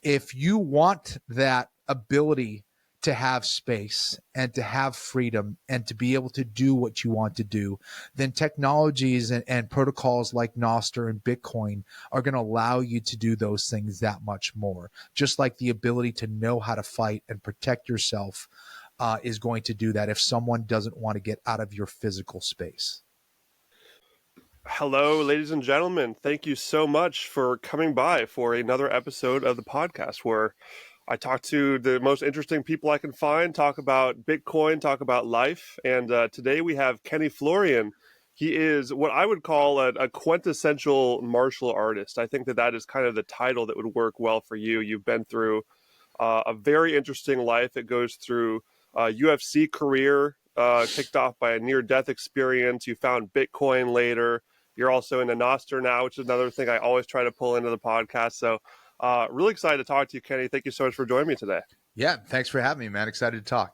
if you want that ability to have space and to have freedom and to be able to do what you want to do, then technologies and protocols like Nostr and Bitcoin are going to allow you to do those things that much more. Just like the ability to know how to fight and protect yourself is going to do that if someone doesn't want to get out of your physical space. Hello, ladies and gentlemen. Thank you so much for coming by for another episode of the podcast where I talk to the most interesting people I can find, talk about Bitcoin, talk about life. And today we have Kenny Florian. He is what I would call a quintessential martial artist. I think that is kind of the title that would work well for you. You've been through a very interesting life. It goes through a UFC career, kicked off by a near-death experience. You found Bitcoin later. You're also into Nostr now, which is another thing I always try to pull into the podcast. So really excited to talk to you, Kenny. Thank you so much for joining me today. Yeah, thanks for having me, man. Excited to talk.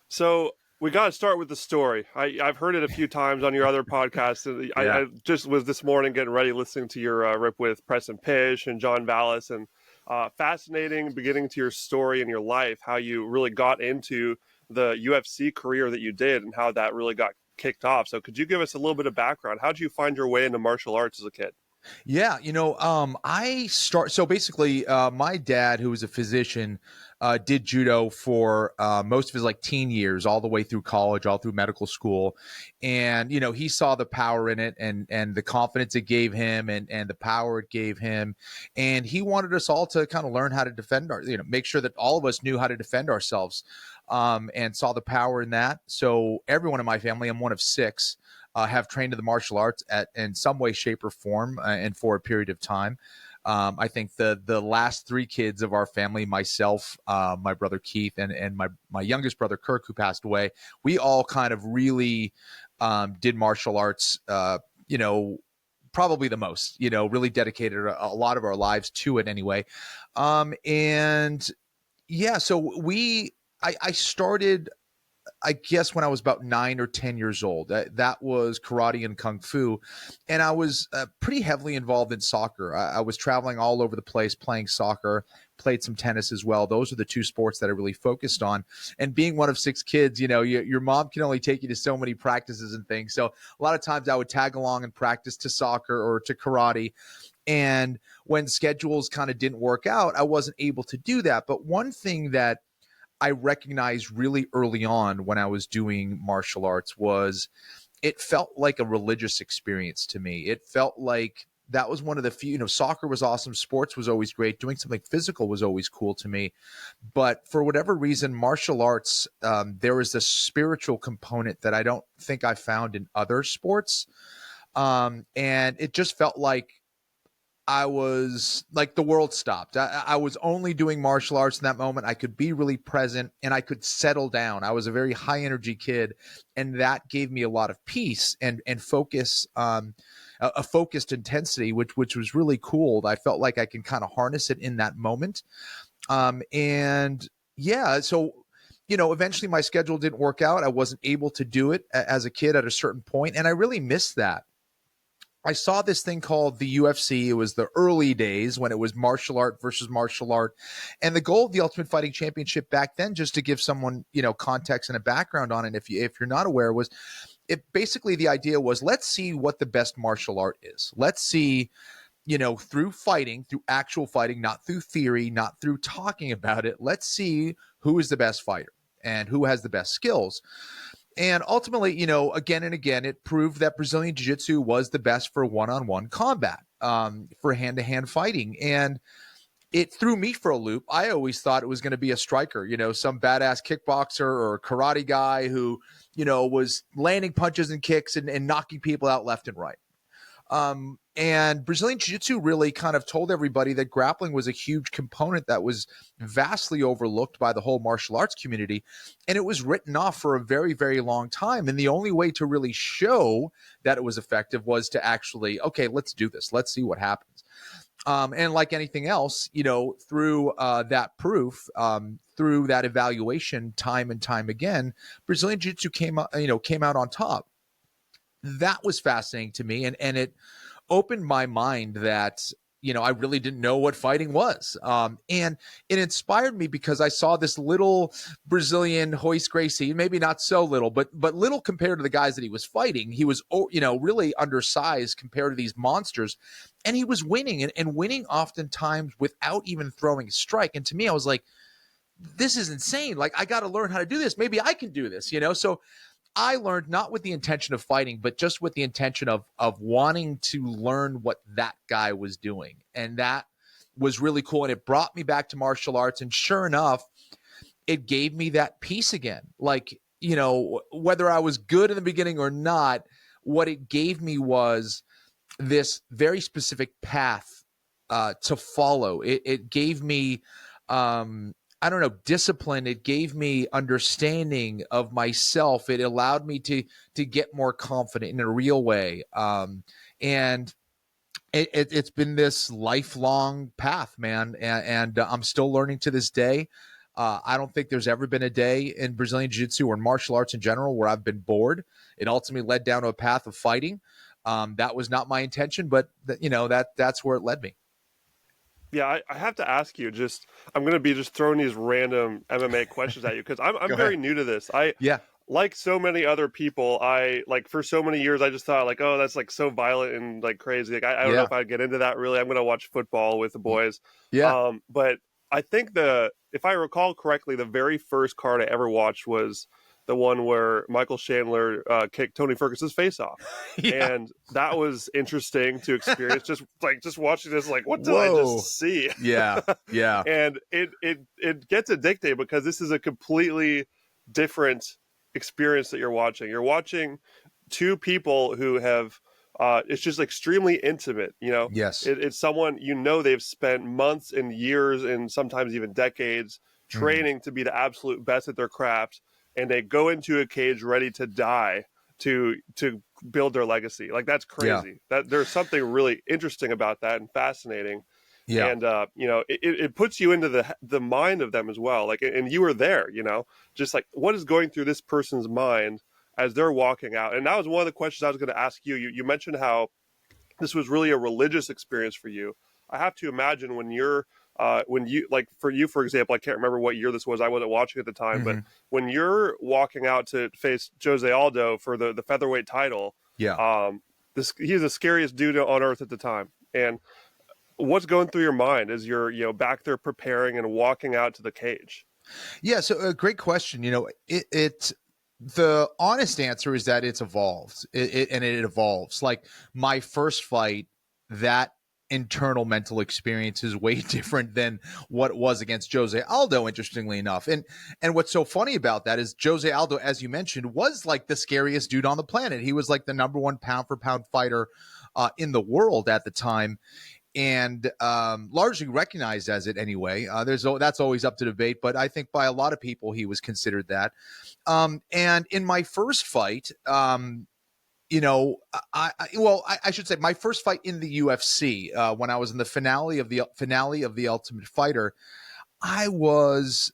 So we got to start with the story. I've heard it a few times on your other podcasts. Yeah. I just was this morning getting ready, listening to your rip with Preston Pish and John Vallis, and fascinating beginning to your story and your life, how you really got into the UFC career that you did and how that really got kicked off. So could you give us a little bit of background? How did you find your way into martial arts as a kid? Yeah, so basically, my dad, who was a physician, did judo for most of his teen years, all the way through college, all through medical school. And, he saw the power in it and the confidence it gave him and the power it gave him. And he wanted us all to kind of learn how to defend make sure that all of us knew how to defend ourselves, and saw the power in that. So everyone in my family, I'm one of 6, have trained in the martial arts in some way, shape, or form, and for a period of time. I think the last 3 kids of our family, myself, my brother Keith, and my youngest brother Kirk, who passed away, we all kind of really did martial arts, probably the most, really dedicated a lot of our lives to it anyway. And yeah, so I started, I guess, when I was about 9 or 10 years old. That was karate and kung fu. And I was pretty heavily involved in soccer. I was traveling all over the place playing soccer, played some tennis as well. Those are the 2 sports that I really focused on. And being one of 6 kids, your mom can only take you to so many practices and things. So a lot of times I would tag along and practice to soccer or to karate. And when schedules kind of didn't work out, I wasn't able to do that. But one thing that I recognized really early on when I was doing martial arts was it felt like a religious experience to me. It felt like that was one of the few, soccer was awesome. Sports was always great. Doing something physical was always cool to me. But for whatever reason, martial arts, there was this spiritual component that I don't think I found in other sports. And it just felt like I was like the world stopped. I was only doing martial arts in that moment. I could be really present and I could settle down. I was a very high energy kid, and that gave me a lot of peace and focus, a focused intensity, which was really cool. I felt like I can kind of harness it in that moment. And yeah, so eventually my schedule didn't work out. I wasn't able to do it as a kid at a certain point, and I really missed that. I saw this thing called the UFC. It was the early days when it was martial art versus martial art. And the goal of the Ultimate Fighting Championship back then, just to give someone, context and a background on it, if you're not aware, was it basically the idea was, let's see what the best martial art is. Let's see, through fighting, through actual fighting, not through theory, not through talking about it. Let's see who is the best fighter and who has the best skills. And ultimately, again and again, it proved that Brazilian Jiu-Jitsu was the best for one-on-one combat, for hand-to-hand fighting. And it threw me for a loop. I always thought it was going to be a striker, some badass kickboxer or karate guy who, was landing punches and kicks and knocking people out left and right. And Brazilian Jiu-Jitsu really kind of told everybody that grappling was a huge component that was vastly overlooked by the whole martial arts community. And it was written off for a very, very long time. And the only way to really show that it was effective was to actually, okay, let's do this. Let's see what happens. And like anything else, through that proof, through that evaluation time and time again, Brazilian Jiu-Jitsu came out on top. That was fascinating to me. And it opened my mind that, I really didn't know what fighting was. And it inspired me because I saw this little Brazilian Royce Gracie, maybe not so little, but little compared to the guys that he was fighting. He was, really undersized compared to these monsters, and he was winning and winning oftentimes without even throwing a strike. And to me, I was like, this is insane. Like, I got to learn how to do this. Maybe I can do this, So I learned not with the intention of fighting, but just with the intention of wanting to learn what that guy was doing. And that was really cool. And it brought me back to martial arts. And sure enough, it gave me that peace again. Like, whether I was good in the beginning or not, what it gave me was this very specific path to follow. It gave me, I don't know, discipline. It gave me understanding of myself. It allowed me to get more confident in a real way. And it's been this lifelong path, man. And I'm still learning to this day. I don't think there's ever been a day in Brazilian Jiu-Jitsu or martial arts in general where I've been bored. It ultimately led down to a path of fighting. That was not my intention, but that's where it led me. Yeah, I have to ask you. I'm going to be just throwing these random MMA questions at you because I'm very new to this. Yeah. Like so many other people, for so many years I just thought like, oh, that's like so violent and like crazy. Like I don't know if I'd get into that really. I'm going to watch football with the boys. Yeah. But I think if I recall correctly, the very first card I ever watched was the one where Michael Chandler kicked Tony Ferguson's face off. Yeah. And that was interesting to experience. just watching this, like, what did I just see? Yeah. Yeah. And it gets addicting because this is a completely different experience that you're watching. You're watching two people who have it's just extremely intimate, Yes. It's someone, they've spent months and years and sometimes even decades training to be the absolute best at their craft, and they go into a cage ready to die to build their legacy. Like, that's crazy. That there's something really interesting about that and fascinating. Yeah. And it puts you into the mind of them as well. Like, and you were there, just like, what is going through this person's mind as they're walking out? And that was one of the questions I was going to ask you. You mentioned how this was really a religious experience for you. I have to imagine when you, like, for you, for example, I can't remember what year this was. I wasn't watching at the time, but when you're walking out to face Jose Aldo for the featherweight title, he's the scariest dude on earth at the time. And what's going through your mind as you're back there preparing and walking out to the cage? Yeah. So a great question. The honest answer is that it's evolved. It evolves. Like, my first fight, that internal mental experience is way different than what it was against Jose Aldo, interestingly enough. And what's so funny about that is Jose Aldo, as you mentioned, was like the scariest dude on the planet. He was like the number one pound for pound fighter in the world at the time, and largely recognized as it anyway. That's always up to debate, but I think by a lot of people he was considered that. And in my first fight, I should say my first fight in the UFC, when I was in the finale of the Ultimate Fighter, I was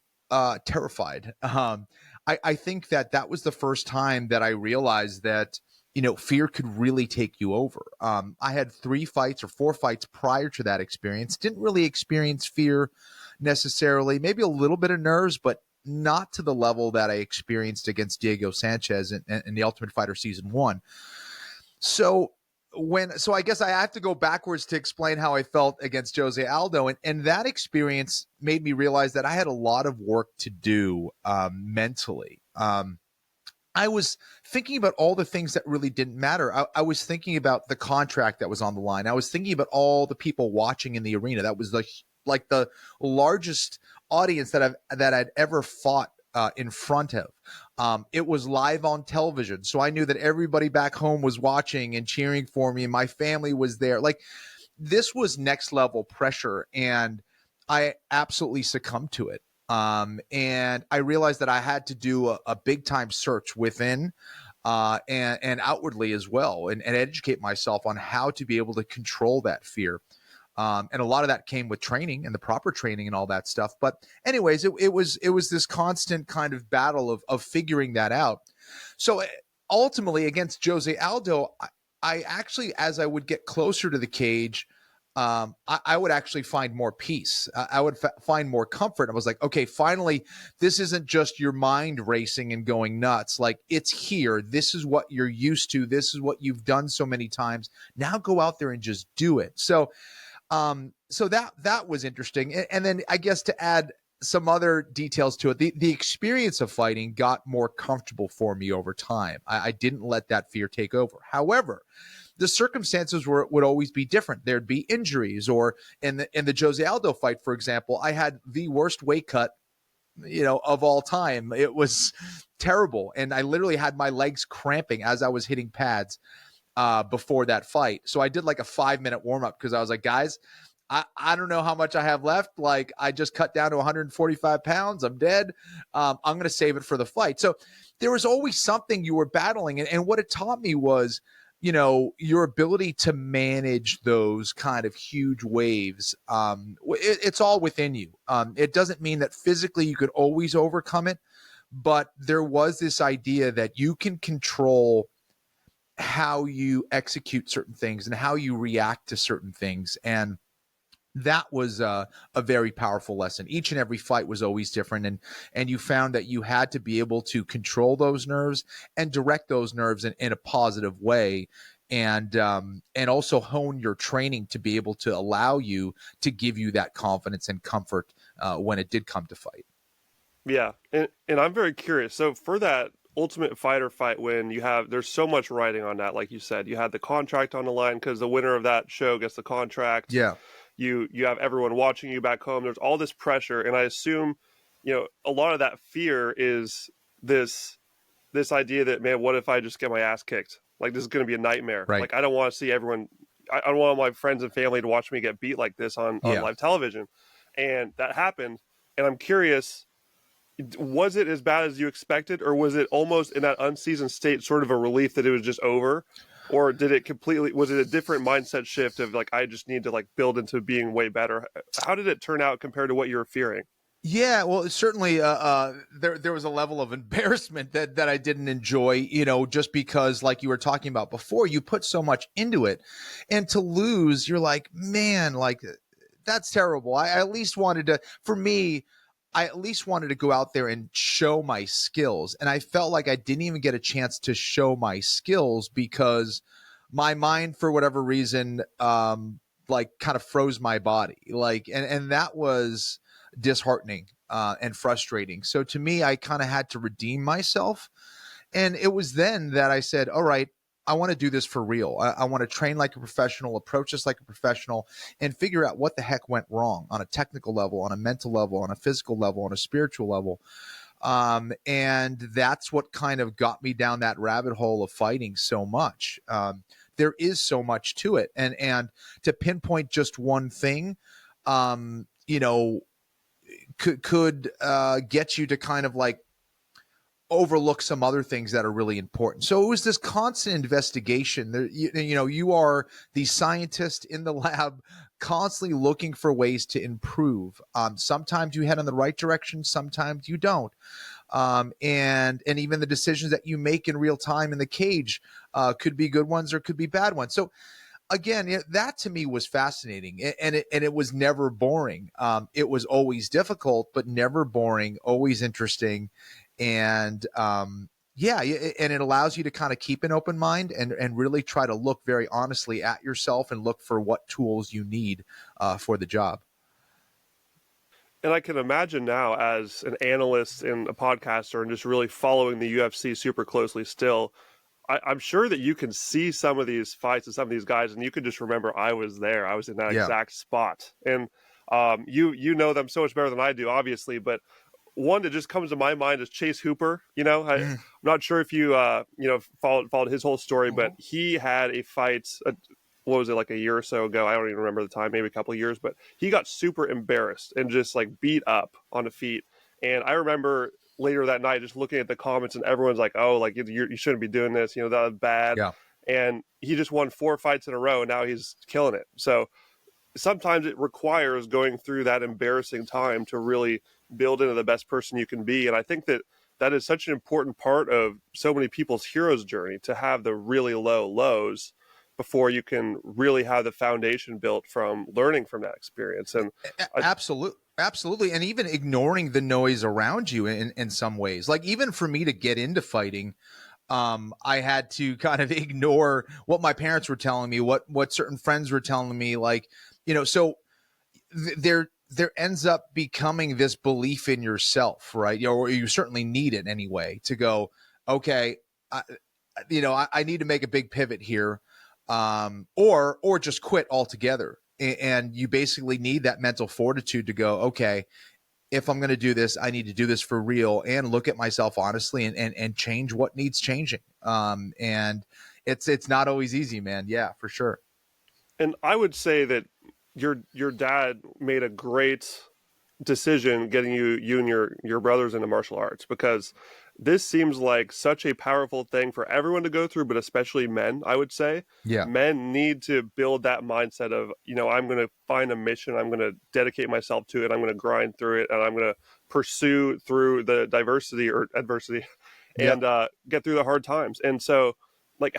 terrified. I think that was the first time that I realized that fear could really take you over. I had 3 fights or 4 fights prior to that experience. Didn't really experience fear necessarily, maybe a little bit of nerves, but not to the level that I experienced against Diego Sanchez in the Ultimate Fighter Season 1. So I guess I have to go backwards to explain how I felt against Jose Aldo. And that experience made me realize that I had a lot of work to do mentally. I was thinking about all the things that really didn't matter. I was thinking about the contract that was on the line. I was thinking about all the people watching in the arena. That was the largest audience that I'd ever fought in front of. It was live on television, so I knew that everybody back home was watching and cheering for me, and my family was there. Like, this was next level pressure, and I absolutely succumbed to it. And I realized that I had to do a big time search within and outwardly as well, and educate myself on how to be able to control that fear. And a lot of that came with training and the proper training and all that stuff. But anyways, it was this constant kind of battle of figuring that out. So ultimately against Jose Aldo, I actually, as I would get closer to the cage, I would actually find more peace. I would find more comfort. I was like, okay, finally, this isn't just your mind racing and going nuts. Like, it's here. This is what you're used to. This is what you've done so many times. Now go out there and just do it. So that was interesting. And then I guess to add some other details to it, the experience of fighting got more comfortable for me over time. I didn't let that fear take over. However, the circumstances would always be different. There'd be injuries, or in the Jose Aldo fight, for example, I had the worst weight cut, of all time. It was terrible. And I literally had my legs cramping as I was hitting pads before that fight. So I did like a 5-minute warm up because I was like, guys, I don't know how much I have left. Like, I just cut down to 145 pounds. I'm dead. I'm going to save it for the fight. So there was always something you were battling. And what it taught me was, your ability to manage those kind of huge waves. It's all within you. It doesn't mean that physically you could always overcome it, but there was this idea that you can control how you execute certain things and how you react to certain things. And that was a very powerful lesson. Each and every fight was always different. And you found that you had to be able to control those nerves and direct those nerves in a positive way. And also hone your training to be able to allow you to give you that confidence and comfort when it did come to fight. Yeah. And I'm very curious. So for that Ultimate Fighter fight win, there's so much writing on that. Like you said, you had the contract on the line because the winner of that show gets the contract. Yeah. You have everyone watching you back home. There's all this pressure. And I assume, a lot of that fear is this idea that, man, what if I just get my ass kicked? Like, this is going to be a nightmare. Right. Like, I don't want to see everyone. I don't want my friends and family to watch me get beat like this on live television. And that happened. And I'm curious, was it as bad as you expected, or was it almost in that unseasoned state sort of a relief that it was just over? Or was it a different mindset shift of like, I just need to like build into being way better? How did it turn out compared to what you were fearing? Yeah, well, certainly there was a level of embarrassment that I didn't enjoy, just because, like you were talking about before, you put so much into it, and to lose, you're like, man, like, that's terrible. I at least wanted to, for me, I at least wanted to go out there and show my skills. And I felt like I didn't even get a chance to show my skills because my mind, for whatever reason, like kind of froze my body. Like, and that was disheartening and frustrating. So to me, I kind of had to redeem myself. And it was then that I said, all right, I want to do this for real. I want to train like a professional, approach this like a professional, and figure out what the heck went wrong on a technical level, on a mental level, on a physical level, on a spiritual level. And that's what kind of got me down that rabbit hole of fighting so much. There is so much to it. And to pinpoint just one thing, could get you to kind of like overlook some other things that are really important. So it was this constant investigation. There, you are the scientist in the lab, constantly looking for ways to improve. Sometimes you head in the right direction, sometimes you don't. And even the decisions that you make in real time in the cage could be good ones or could be bad ones. So again, that to me was fascinating, and it was never boring. It was always difficult, but never boring, always interesting. And and it allows you to kind of keep an open mind and really try to look very honestly at yourself and look for what tools you need for the job. And I can imagine now, as an analyst and a podcaster and just really following the UFC super closely still, I'm sure that you can see some of these fights and some of these guys, and you can just remember, I was there. I was in that exact spot. And you know them so much better than I do, obviously, but one that just comes to my mind is Chase Hooper. I'm not sure if you followed his whole story, but he had a fight. What was it, like a year or so ago? I don't even remember the time, maybe a couple of years, but he got super embarrassed and just like beat up on the feet. And I remember later that night just looking at the comments, and everyone's like, "Oh, like you shouldn't be doing this. That was bad." Yeah. And he just won 4 fights in a row, and now he's killing it. So sometimes it requires going through that embarrassing time to really build into the best person you can be. And I think that is such an important part of so many people's hero's journey, to have the really low lows, before you can really have the foundation built from learning from that experience. And Absolutely. And even ignoring the noise around you in some ways, like even for me to get into fighting, I had to kind of ignore what my parents were telling me, what certain friends were telling me, like, so there ends up becoming this belief in yourself, right? Or you certainly need it anyway to go, okay, I need to make a big pivot here, or just quit altogether. And you basically need that mental fortitude to go, okay, if I'm going to do this, I need to do this for real and look at myself honestly and change what needs changing. And it's not always easy, man. Yeah, for sure. And I would say that your dad made a great decision getting you and your brothers into martial arts, because this seems like such a powerful thing for everyone to go through, but especially men. I would say Yeah. men need to build that mindset of, I'm going to find a mission, I'm going to dedicate myself to it, I'm going to grind through it, and I'm going to pursue through the diversity or adversity and get through the hard times. And so, like,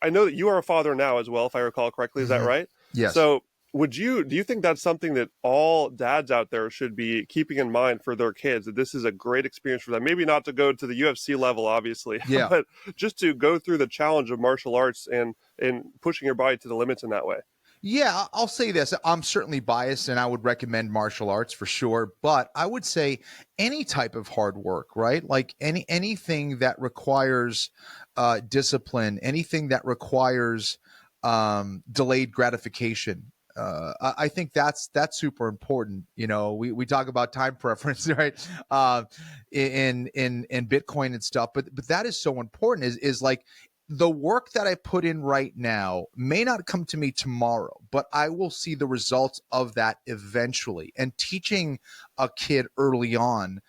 I know that you are a father now as well, if I recall correctly. Is that right? Yes. So do you think that's something that all dads out there should be keeping in mind for their kids, that this is a great experience for them? Maybe not to go to the UFC level, obviously, but just to go through the challenge of martial arts and pushing your body to the limits in that way. Yeah, I'll say this. I'm certainly biased and I would recommend martial arts for sure, but I would say any type of hard work, right? Like anything that requires discipline, anything that requires delayed gratification. I think that's super important. We talk about time preference, right? In Bitcoin and stuff, but that is so important. Is like the work that I put in right now may not come to me tomorrow, but I will see the results of that eventually. And teaching a kid early on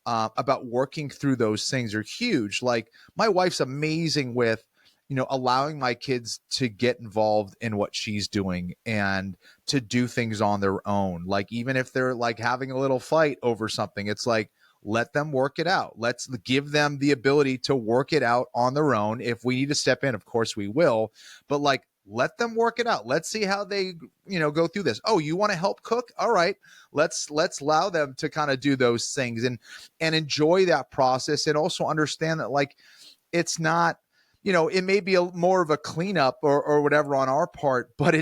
about working through those things are huge. Like my wife's amazing with allowing my kids to get involved in what she's doing and to do things on their own. Like, even if they're like having a little fight over something, it's like, let them work it out. Let's give them the ability to work it out on their own. If we need to step in, of course we will, but like, let them work it out. Let's see how they, go through this. Oh, you want to help cook? All right. Let's allow them to kind of do those things and enjoy that process. And also understand that, like, it's not, it may be more of a cleanup or whatever on our part, but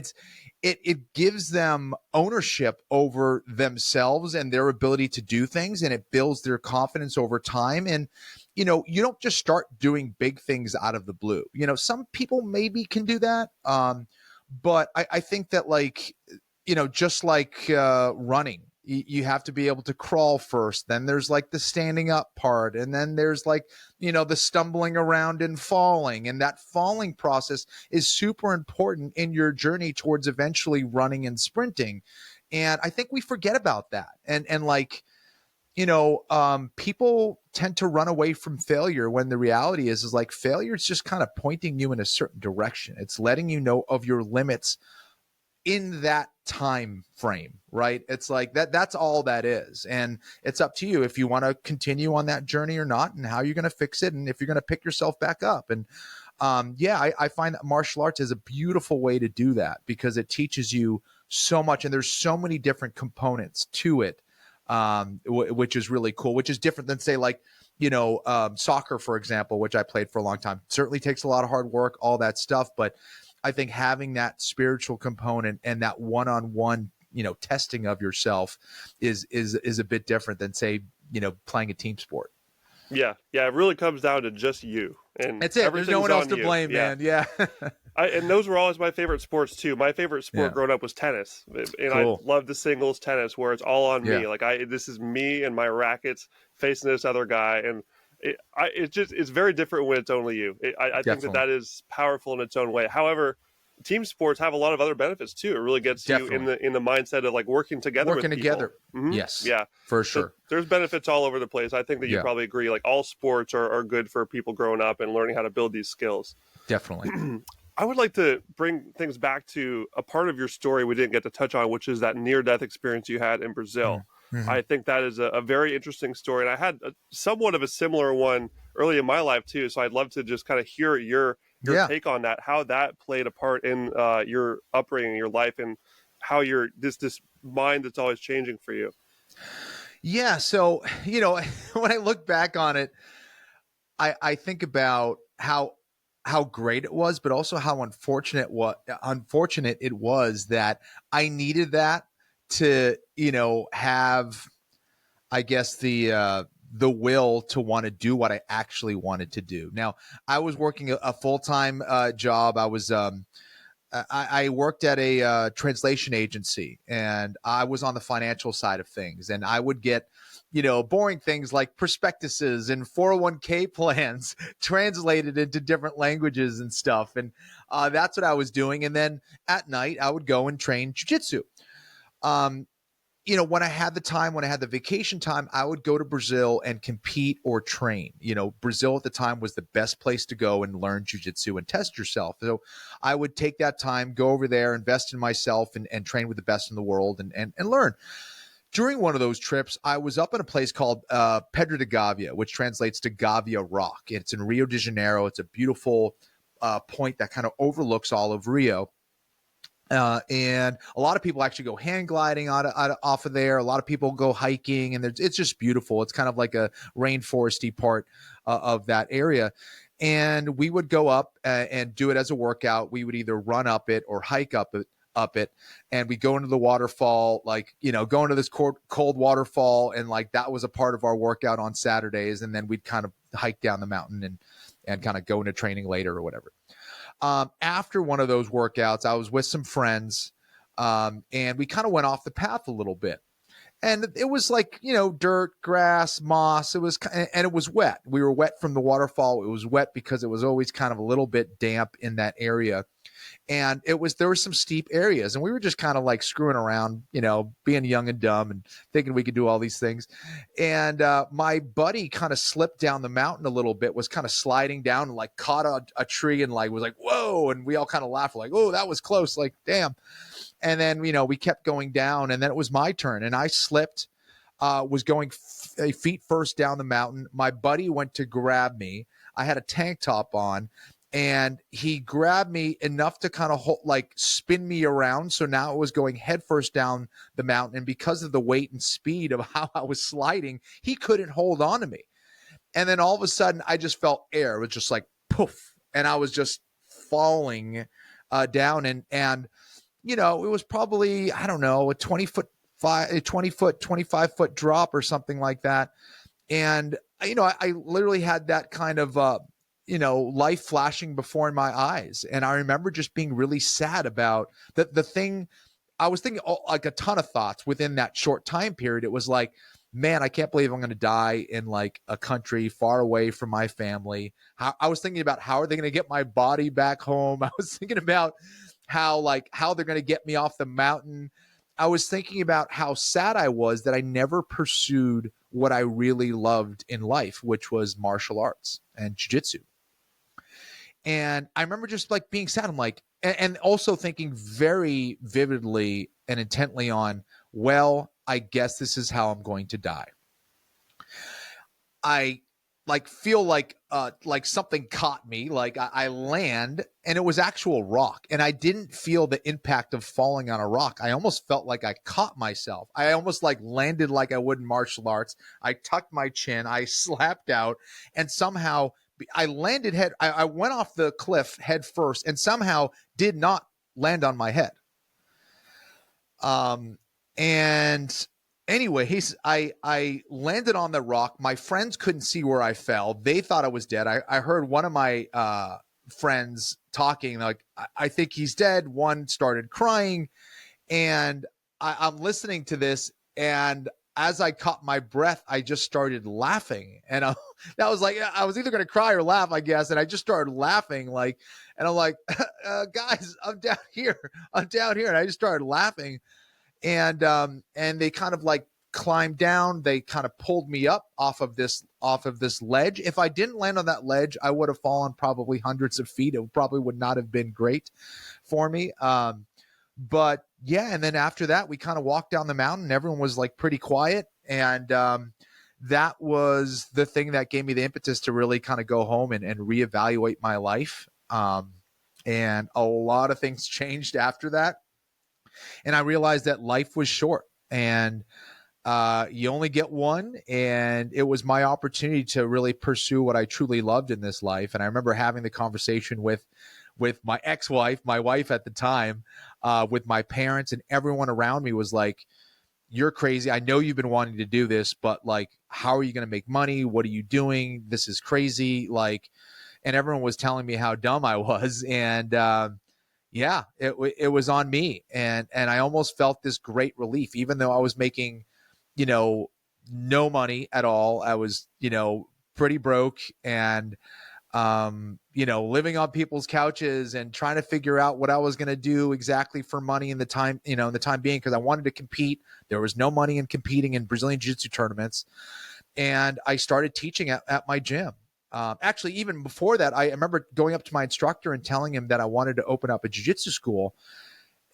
it gives them ownership over themselves and their ability to do things, and it builds their confidence over time. And you don't just start doing big things out of the blue. Some people maybe can do that, but I think that, like, just like running, you have to be able to crawl first. Then there's like the standing up part. And then there's like, the stumbling around and falling. And that falling process is super important in your journey towards eventually running and sprinting. And I think we forget about that. And like, people tend to run away from failure when the reality is like failure is just kind of pointing you in a certain direction. It's letting you know of your limits in that time frame, right? It's like that's all that is. And it's up to you if you want to continue on that journey or not, and how you're going to fix it, and if you're going to pick yourself back up. And I find that martial arts is a beautiful way to do that, because it teaches you so much, and there's so many different components to it, which is really cool, which is different than, say, like, soccer, for example, which I played for a long time. Certainly takes a lot of hard work, all that stuff, but I think having that spiritual component and that one-on-one, testing of yourself is a bit different than, say, playing a team sport. Yeah. It really comes down to just you, and that's it. There's no one else to blame, man. Yeah. And those were always my favorite sports too. My favorite sport growing up was tennis, and cool. I love the singles tennis where it's all on me. Like this is me and my rackets facing this other guy, and it's very different when it's only you. I think that is powerful in its own way. However, team sports have a lot of other benefits too. It really gets you in the mindset of like working together. Mm-hmm. Yes. Yeah, for sure. So there's benefits all over the place. I think that you probably agree. Like all sports are good for people growing up and learning how to build these skills. Definitely. I would like to bring things back to a part of your story we didn't get to touch on, which is that near-death experience you had in Brazil. Mm-hmm. I think that is a very interesting story. And I had somewhat of a similar one early in my life too. So I'd love to just kind of hear your your Yeah. take on that, how that played a part in your upbringing, your life, and how you're this mind that's always changing for you. Yeah. So, when I look back on it, I think about how great it was, but also how unfortunate it was that I needed that to, have, I guess, the will to want to do what I actually wanted to do. Now, I was working a full-time job. I worked at a translation agency, and I was on the financial side of things, and I would get, boring things like prospectuses and 401k plans translated into different languages and stuff. And that's what I was doing. And then at night, I would go and train jujitsu. Um, when I had the time, when I had the vacation time, I would go to Brazil and compete or train. Brazil at the time was the best place to go and learn jujitsu and test yourself. So I would take that time, go over there, invest in myself, and train with the best in the world and learn. During one of those trips, I was up in a place called Pedra de Gavia, which translates to Gavia Rock. It's in Rio de Janeiro. It's a beautiful point that kind of overlooks all of Rio. And a lot of people actually go hang gliding off of there. A lot of people go hiking, and it's just beautiful. It's kind of like a rainforesty part of that area. And we would go up and do it as a workout. We would either run up it or hike up it. And we go into the waterfall, go into this cold waterfall. And that was a part of our workout on Saturdays. And then we'd kind of hike down the mountain and kind of go into training later or whatever. After one of those workouts, I was with some friends, and we kind of went off the path a little bit. And it was dirt, grass, moss. And it was wet. We were wet from the waterfall. It was wet because it was always kind of a little bit damp in that area. And there were some steep areas, and we were just kind of screwing around, being young and dumb and thinking we could do all these things. And my buddy kind of slipped down the mountain a little bit, was kind of sliding down and caught a tree and was like, whoa. And we all kind of laughed oh, that was close. Damn. And then, we kept going down, and then it was my turn, and I slipped, was going feet first down the mountain. My buddy went to grab me. I had a tank top on. And he grabbed me enough to kind of spin me around. So now it was going headfirst down the mountain. And because of the weight and speed of how I was sliding, he couldn't hold on to me. And then all of a sudden, I just felt air. It was just poof. And I was just falling down. And it was probably, I don't know, a 25-foot drop or something like that. And, I literally had that kind of, life flashing before my eyes. And I remember just being really sad about the thing. I was thinking a ton of thoughts within that short time period. It was man, I can't believe I'm going to die in a country far away from my family. I was thinking about how are they going to get my body back home? I was thinking about how they're going to get me off the mountain. I was thinking about how sad I was that I never pursued what I really loved in life, which was martial arts and jiu-jitsu. And I remember just being sad. I'm and also thinking very vividly and intently on, well, I guess this is how I'm going to die. I feel something caught me. I land, and it was actual rock. And I didn't feel the impact of falling on a rock. I almost felt like I caught myself. I almost landed like I would in martial arts. I tucked my chin, I slapped out, and somehow I landed I went off the cliff head first and somehow did not land on my head. And anyways, I landed on the rock. My friends couldn't see where I fell. They thought I was dead. I heard one of my friends talking I think he's dead. One started crying, and I'm listening to this, and as I caught my breath, I just started laughing. And that was I was either going to cry or laugh, I guess. And I just started laughing and I'm guys, I'm down here. I'm down here. And I just started laughing. And they kind of climbed down. They kind of pulled me up off of this ledge. If I didn't land on that ledge, I would have fallen probably hundreds of feet. It probably would not have been great for me. But yeah, and then after that, we kind of walked down the mountain. Everyone was pretty quiet. And that was the thing that gave me the impetus to really kind of go home and reevaluate my life. And a lot of things changed after that. And I realized that life was short, and you only get one. And it was my opportunity to really pursue what I truly loved in this life. And I remember having the conversation with my ex-wife, my wife at the time, with my parents, and everyone around me was like, you're crazy. I know you've been wanting to do this, but like, how are you going to make money? What are you doing? This is crazy. Like, and everyone was telling me how dumb I was. And, yeah, it was on me. And I almost felt this great relief, even though I was making, no money at all. I was, pretty broke, and, living on people's couches and trying to figure out what I was going to do exactly for money in the time, in the time being, because I wanted to compete. There was no money in competing in Brazilian Jiu-Jitsu tournaments. And I started teaching at my gym. Actually, even before that, I remember going up to my instructor and telling him that I wanted to open up a jiu-jitsu school.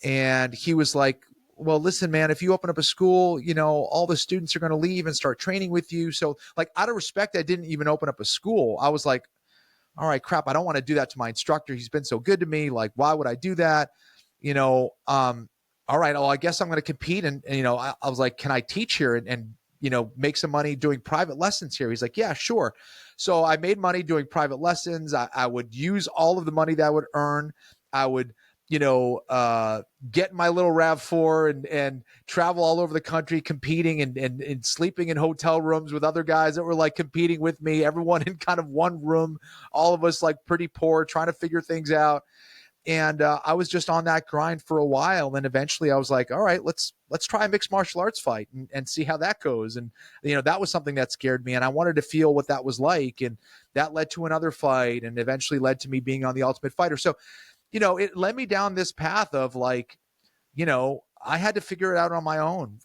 And he was like, well, listen, man, if you open up a school, all the students are going to leave and start training with you. So like, out of respect, I didn't even open up a school. I was like, all right, crap, I don't want to do that to my instructor. He's been so good to me. Like, why would I do that? All right, well, I guess I'm going to compete. And I was like, can I teach here and make some money doing private lessons here? He's like, yeah, sure. So I made money doing private lessons. I would use all of the money that I would earn. I would, get my little RAV4 and travel all over the country competing and sleeping in hotel rooms with other guys that were like competing with me, everyone in kind of one room, all of us like pretty poor, trying to figure things out. And I was just on that grind for a while. Then eventually I was like, all right, let's try a mixed martial arts fight and see how that goes. And, that was something that scared me, and I wanted to feel what that was like. And that led to another fight, and eventually led to me being on the Ultimate Fighter. So, it led me down this path of like, I had to figure it out on my own.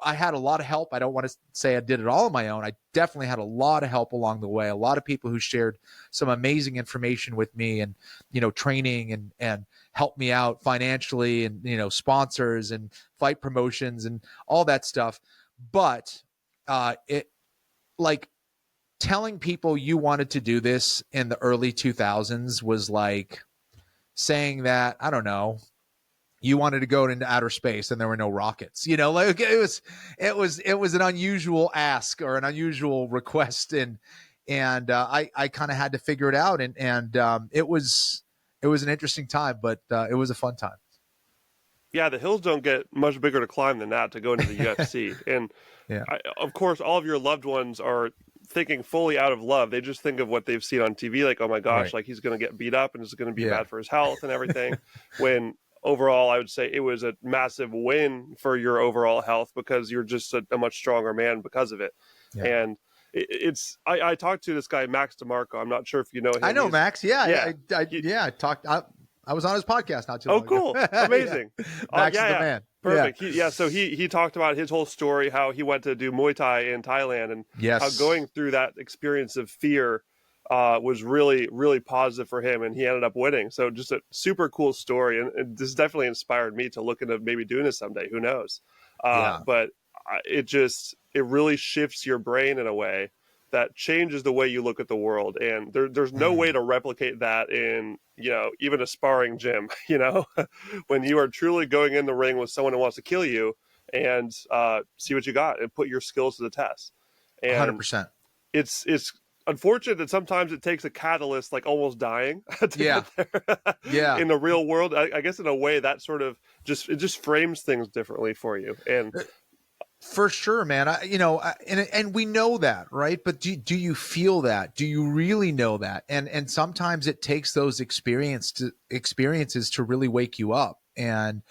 I had a lot of help. I don't want to say I did it all on my own. I definitely had a lot of help along the way. A lot of people who shared some amazing information with me, and, training and helped me out financially, and, sponsors and fight promotions and all that stuff. But it like telling people you wanted to do this in the early 2000s was like saying that, I don't know, you wanted to go into outer space and there were no rockets. Like it was an unusual ask or an unusual request, and I kind of had to figure it out, and it was an interesting time, but it was a fun time. Yeah, the hills don't get much bigger to climb than that to go into the UFC. And Yeah. of course, all of your loved ones are thinking fully out of love. They just think of what they've seen on TV, like, oh my gosh, Right. like he's going to get beat up and it's going to be Yeah. bad for his health and everything. When overall, I would say it was a massive win for your overall health, because you're just a much stronger man because of it. Yeah. And I talked to this guy, Max DeMarco. I'm not sure if you know him. I know Max. Yeah. Yeah. I talked. I was on his podcast not too long ago. Oh, cool. Amazing. Max is the man. Perfect. Yeah. So he talked about his whole story, how he went to do Muay Thai in Thailand, and how Yes. going through that experience of fear was really, really positive for him, and he ended up winning. So just a super cool story, and this definitely inspired me to look into maybe doing this someday. Who knows? But it really shifts your brain in a way that changes the way you look at the world, and there's no way to replicate that in even a sparring gym. When you are truly going in the ring with someone who wants to kill you, and see what you got and put your skills to the test. And 100%. It's unfortunate that sometimes it takes a catalyst, like almost dying, to Yeah. get there. Yeah. In the real world, I guess in a way that sort of just frames things differently for you. And for sure, man. And we know that, right? But do you feel that? Do you really know that? And sometimes it takes those experiences to really wake you up and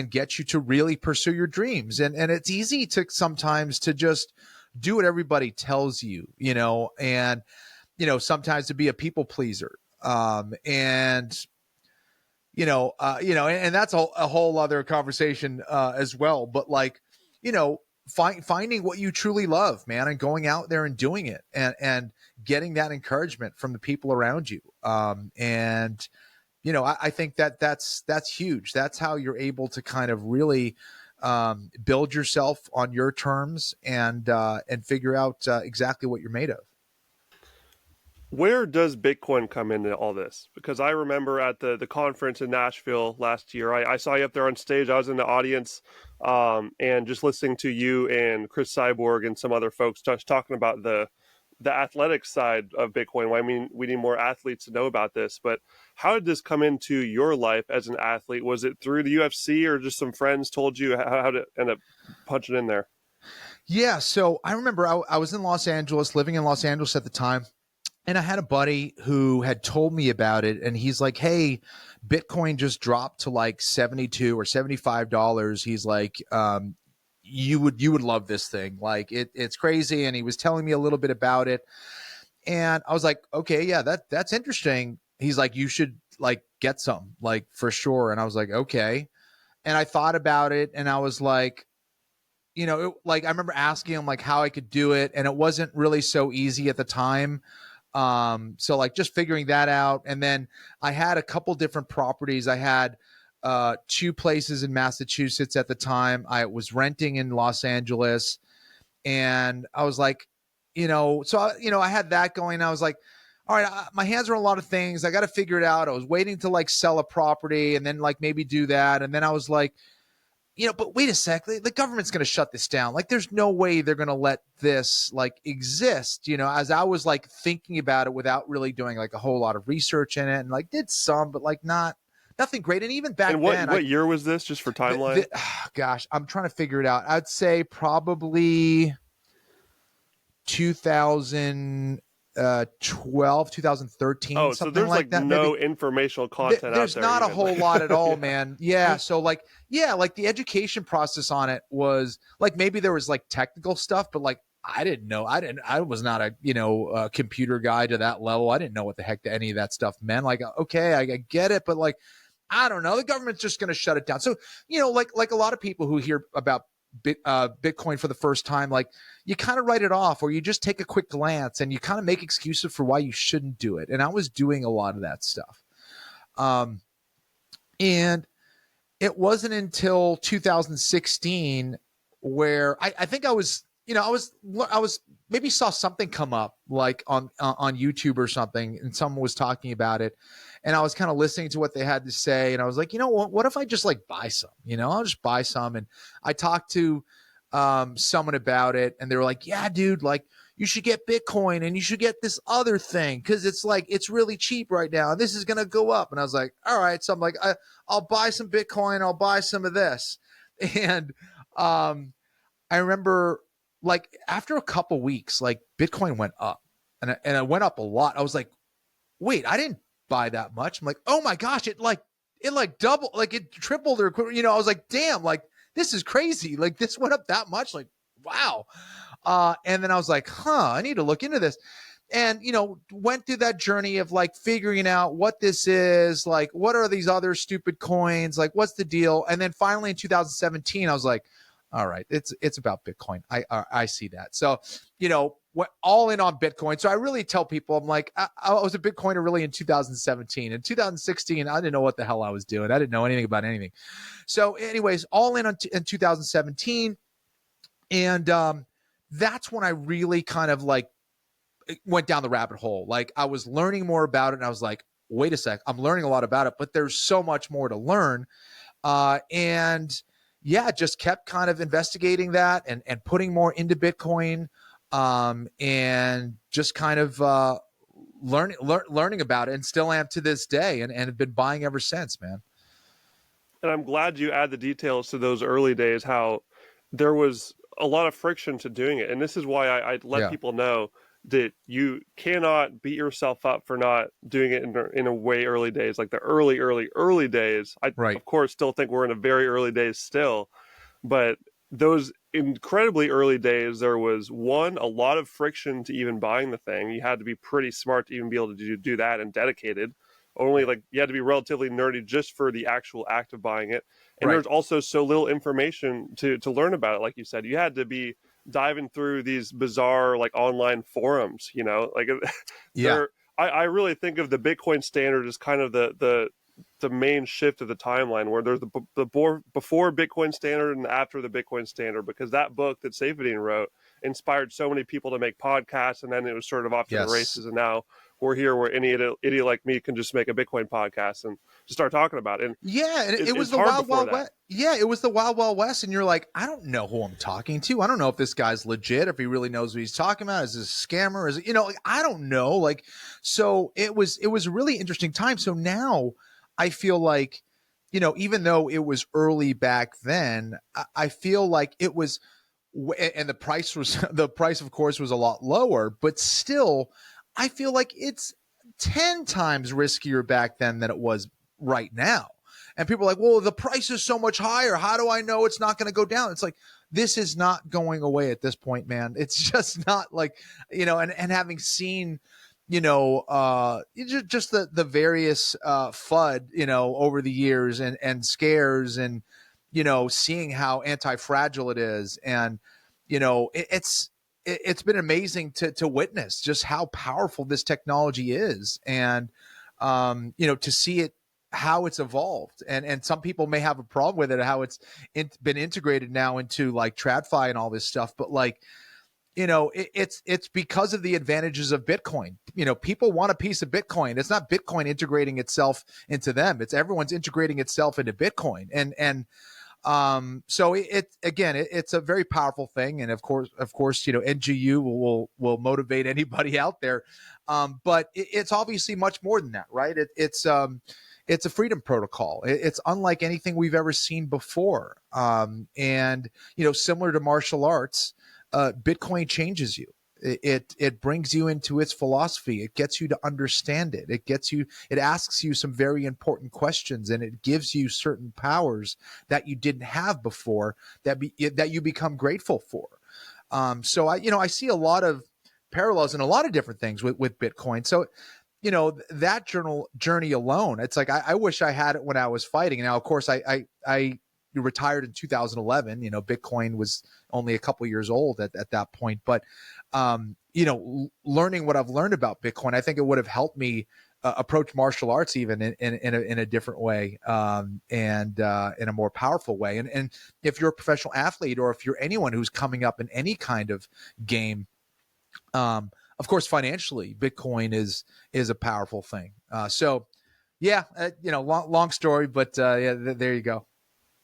get you to really pursue your dreams. And it's easy to sometimes to just do what everybody tells you, and sometimes to be a people pleaser. And that's a whole other conversation as well. But like, finding what you truly love, man, and going out there and doing it, and getting that encouragement from the people around you. And I think that's huge. That's how you're able to kind of really build yourself on your terms and figure out exactly what you're made of. Where does Bitcoin come into all this? Because I remember at the conference in Nashville last year, I saw you up there on stage. I was in the audience, and just listening to you and Chris Cyborg and some other folks talking about the athletic side of Bitcoin. Well, I mean, we need more athletes to know about this, but how did this come into your life as an athlete? Was it through the UFC or just some friends told you how to end up punching in there? Yeah. So I remember I was in Los Angeles, living in Los Angeles at the time. And I had a buddy who had told me about it, and he's like, "Hey, Bitcoin just dropped to like 72 or $75." He's like, you would love this thing. Like it's crazy." And he was telling me a little bit about it. And I was like, "Okay, yeah, that's interesting." He's like, "You should like get some, like for sure." And I was like, "Okay." And I thought about it, and I was like, like I remember asking him like how I could do it, and it wasn't really so easy at the time. So like just figuring that out. And then I had a couple different properties. I had two places in Massachusetts at the time. I was renting in Los Angeles, and I was like, I had that going. I was like, all right, my hands are on a lot of things. I got to figure it out. I was waiting to like sell a property and then like maybe do that. And then I was like, but wait a sec, the government's going to shut this down. Like, there's no way they're going to let this like exist, as I was like thinking about it without really doing like a whole lot of research in it, and like did some, but like nothing great. And even back And then, what year was this, just for timeline? gosh, I'm trying to figure it out. I'd say probably 2012, 2013, Oh, so something there's like like that. Maybe no informational content out there's there not a even. whole lot at all, man. Yeah. So like, yeah, like the education process on it was like, maybe there was like technical stuff, but like, I didn't know. I was not a computer guy to that level. I didn't know what the heck any of that stuff meant. Like, okay, I get it, but like, I don't know. The government's just going to shut it down. So, like a lot of people who hear about Bitcoin for the first time, like you kind of write it off, or you just take a quick glance and you kind of make excuses for why you shouldn't do it. And I was doing a lot of that stuff. And it wasn't until 2016 where I think I was, I was maybe saw something come up like on YouTube or something, and someone was talking about it, and I was kind of listening to what they had to say, and I was like, what if I just like buy some? I'll just buy some. And I talked to someone about it, and they were like, "Yeah, dude, like you should get Bitcoin and you should get this other thing because it's like it's really cheap right now, and this is gonna go up." And I was like, "All right." So I'm like, I'll buy some Bitcoin. I'll buy some of this. And I remember like after a couple weeks, like Bitcoin went up, and it went up a lot. I was like, wait, I didn't buy that much. I'm like, oh my gosh, it like doubled, like it tripled or I was like, damn, like this is crazy. Like this went up that much. Like, wow. And then I was like, I need to look into this. And, went through that journey of like figuring out what this is, like, what are these other stupid coins? Like, what's the deal? And then finally in 2017, I was like, all right, it's about Bitcoin. I see that. So, went all in on Bitcoin. So I really tell people, I'm like, I was a Bitcoiner really in 2017. In 2016, I didn't know what the hell I was doing. I didn't know anything about anything. So anyways, all in in 2017. And that's when I really kind of like went down the rabbit hole. Like I was learning more about it, and I was like, wait a sec, I'm learning a lot about it, but there's so much more to learn. And yeah, just kept kind of investigating that and putting more into Bitcoin, and just kind of learning about it, and still am to this day, and have been buying ever since, man. And I'm glad you add the details to those early days, how there was a lot of friction to doing it. And this is why I let Yeah. people know that you cannot beat yourself up for not doing it in a way early days, like the early days. I, Right. of course, still think we're in a very early days still, but those incredibly early days, there was a lot of friction to even buying the thing. You had to be pretty smart to even be able to do that, and dedicated. Only like you had to be relatively nerdy just for the actual act of buying it. And Right. there's also so little information to learn about it. Like you said, you had to be diving through these bizarre like online forums, like Yeah. there. I really think of the Bitcoin standard as kind of the main shift of the timeline, where there's the before Bitcoin standard and after the Bitcoin standard, because that book that Saifedean wrote inspired so many people to make podcasts, and then it was sort of off to the Yes. races. And now we're here where any idiot like me can just make a Bitcoin podcast and just start talking about it. And Yeah, and it was it's the hard wild, before wild that. west. Yeah, it was the wild, wild west, and you're like, I don't know who I'm talking to. I don't know if this guy's legit, if he really knows what he's talking about. Is this a scammer? Is it, like, I don't know. Like, so it was a really interesting time. So now I feel like, even though it was early back then, I feel like it was, and the price, of course, was a lot lower, but still, I feel like it's 10 times riskier back then than it was right now. And people are like, well, the price is so much higher. How do I know it's not going to go down? It's like, this is not going away at this point, man. It's just not like, and having seen, just the various FUD, over the years and scares and, seeing how anti-fragile it is. And, it's been amazing to witness just how powerful this technology is. And, to see it, how it's evolved, and some people may have a problem with it, how it's been integrated now into like TradFi and all this stuff. But like, it's because of the advantages of Bitcoin. People want a piece of Bitcoin. It's not Bitcoin integrating itself into them. It's everyone's integrating itself into Bitcoin. So it's a very powerful thing. And of course, NGU will motivate anybody out there. But it's obviously much more than that, right? It's a freedom protocol. It's unlike anything we've ever seen before. And similar to martial arts, Bitcoin changes you. It brings you into its philosophy. It gets you to understand it. It asks you some very important questions, and it gives you certain powers that you didn't have before that you become grateful for. So I see a lot of parallels in a lot of different things with Bitcoin. So, that journey alone, it's like, I wish I had it when I was fighting. Now, of course, I retired in 2011. Bitcoin was only a couple years old at that point. But, learning what I've learned about Bitcoin, I think it would have helped me approach martial arts even in a different way, and in a more powerful way. And if you're a professional athlete, or if you're anyone who's coming up in any kind of game, of course, financially, Bitcoin is a powerful thing. So, yeah, long story, but there you go.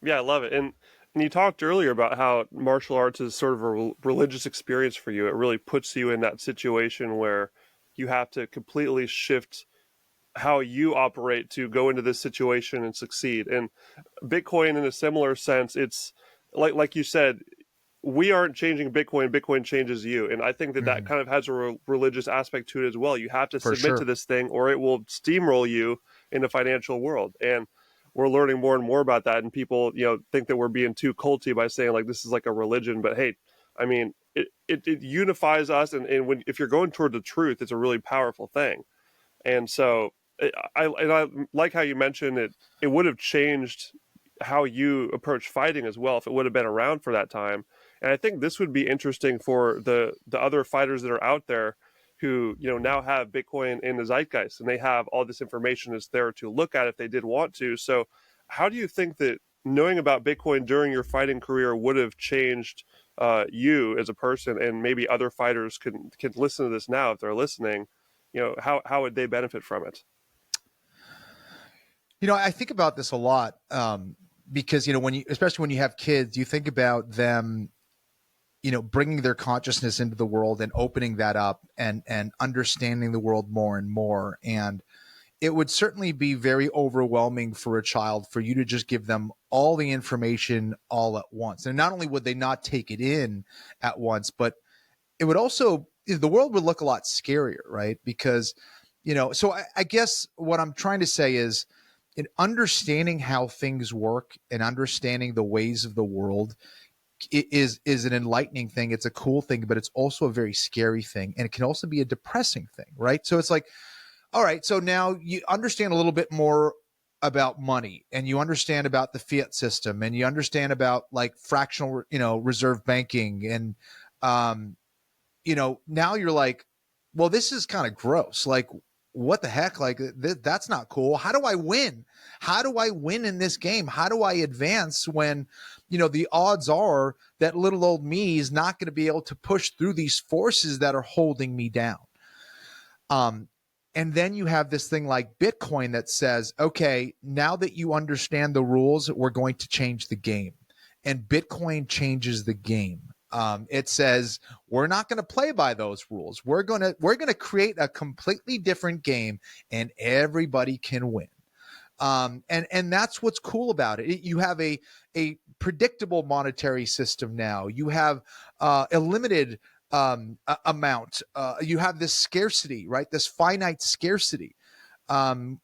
Yeah, I love it. And you talked earlier about how martial arts is sort of a religious experience for you. It really puts you in that situation where you have to completely shift how you operate to go into this situation and succeed. And Bitcoin, in a similar sense, it's like you said, we aren't changing Bitcoin. Bitcoin changes you. And I think that that kind of has a religious aspect to it as well. You have to For submit to sure. this thing, or it will steamroll you in the financial world. And we're learning more and more about that. And people, think that we're being too culty by saying like, this is like a religion. But hey, I mean, it unifies us. And if you're going toward the truth, it's a really powerful thing. And so I like how you mentioned it would have changed how you approach fighting as well if it would have been around for that time. And I think this would be interesting for the other fighters that are out there who now have Bitcoin in the zeitgeist, and they have all this information that's there to look at if they did want to. So how do you think that knowing about Bitcoin during your fighting career would have changed you as a person, and maybe other fighters can listen to this now if they're listening? How would they benefit from it? I think about this a lot, because especially when you have kids, you think about them, bringing their consciousness into the world and opening that up and understanding the world more and more. And it would certainly be very overwhelming for a child for you to just give them all the information all at once. And not only would they not take it in at once, but it would also, the world would look a lot scarier, right? Because, so I guess what I'm trying to say is, in understanding how things work and understanding the ways of the world is an enlightening thing. It's a cool thing, but it's also a very scary thing. And it can also be a depressing thing, right? So it's like, all right, so now you understand a little bit more about money, and you understand about the fiat system, and you understand about like fractional, reserve banking. And, now you're like, well, this is kind of gross. Like, what the heck? Like that's not cool. How do I win? How do I win in this game? How do I advance when, the odds are that little old me is not going to be able to push through these forces that are holding me down? And then you have this thing like Bitcoin that says, okay, now that you understand the rules, we're going to change the game. And Bitcoin changes the game. It says we're not going to play by those rules. We're gonna create a completely different game, and everybody can win. And that's what's cool about it. You have a predictable monetary system now. You have a limited amount. You have this scarcity, right? This finite scarcity.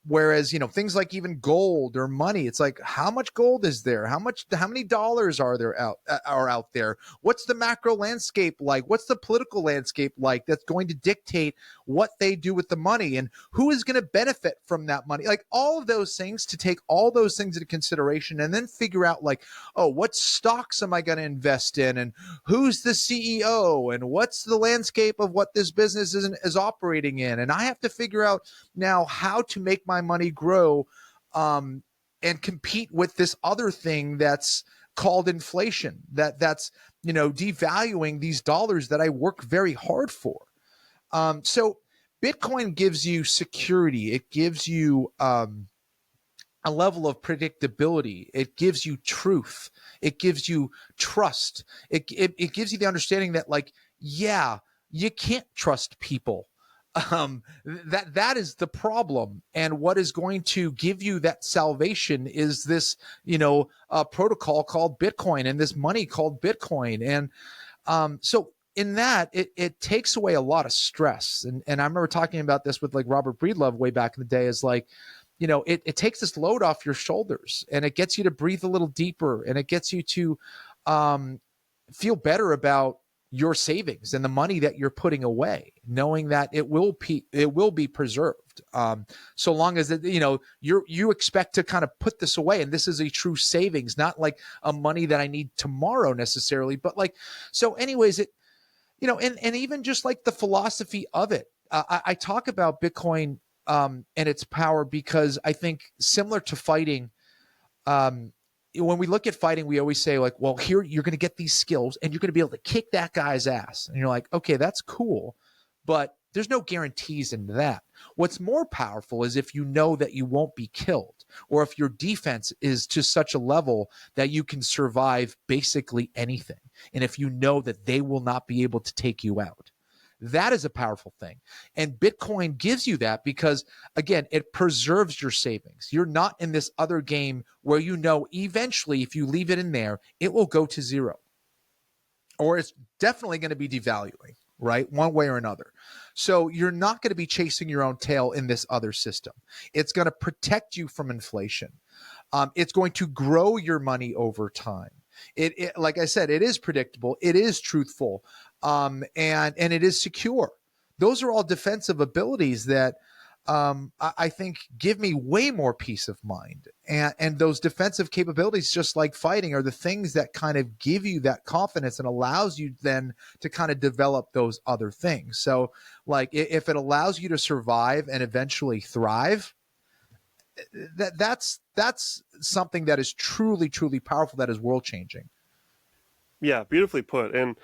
Whereas, things like even gold or money, it's like, how much gold is there? How many dollars are out there? What's the macro landscape like? What's the political landscape like that's going to dictate what they do with the money, and who is going to benefit from that money? Like all of those things, to take all those things into consideration and then figure out like, oh, what stocks am I going to invest in, and who's the CEO, and what's the landscape of what this business is operating in. And I have to figure out now how to make my money grow, and compete with this other thing that's called inflation, that's devaluing these dollars that I work very hard for. So Bitcoin gives you security. It gives you a level of predictability. It gives you truth. It gives you trust. It gives you the understanding that, like, yeah, you can't trust people. That is the problem. And what is going to give you that salvation is this, protocol called Bitcoin, and this money called Bitcoin. And so in that, it takes away a lot of stress. And I remember talking about this with like Robert Breedlove way back in the day, is like, it takes this load off your shoulders, and it gets you to breathe a little deeper, and it gets you to feel better about your savings and the money that you're putting away, knowing that it will be preserved. So long as you expect to kind of put this away, and this is a true savings, not like a money that I need tomorrow necessarily, but like, so anyways, and even just like the philosophy of it, I talk about Bitcoin and its power, because I think similar to fighting, when we look at fighting, we always say like, well, here you're going to get these skills and you're going to be able to kick that guy's ass. And you're like, okay, that's cool, but there's no guarantees in that. What's more powerful is if you know that you won't be killed, or if your defense is to such a level that you can survive basically anything. And if you know that they will not be able to take you out. That is a powerful thing. And Bitcoin gives you that because, again, it preserves your savings. You're not in this other game where eventually if you leave it in there, it will go to zero. Or it's definitely going to be devaluing, right? One way or another. So you're not going to be chasing your own tail in this other system. It's going to protect you from inflation. It's going to grow your money over time. It like I said, it is predictable. It is truthful. And it is secure. Those are all defensive abilities that I think give me way more peace of mind. And those defensive capabilities, just like fighting, are the things that kind of give you that confidence and allows you then to kind of develop those other things. So like if it allows you to survive and eventually thrive, that's something that is truly, truly powerful, that is world changing. Yeah, beautifully put. And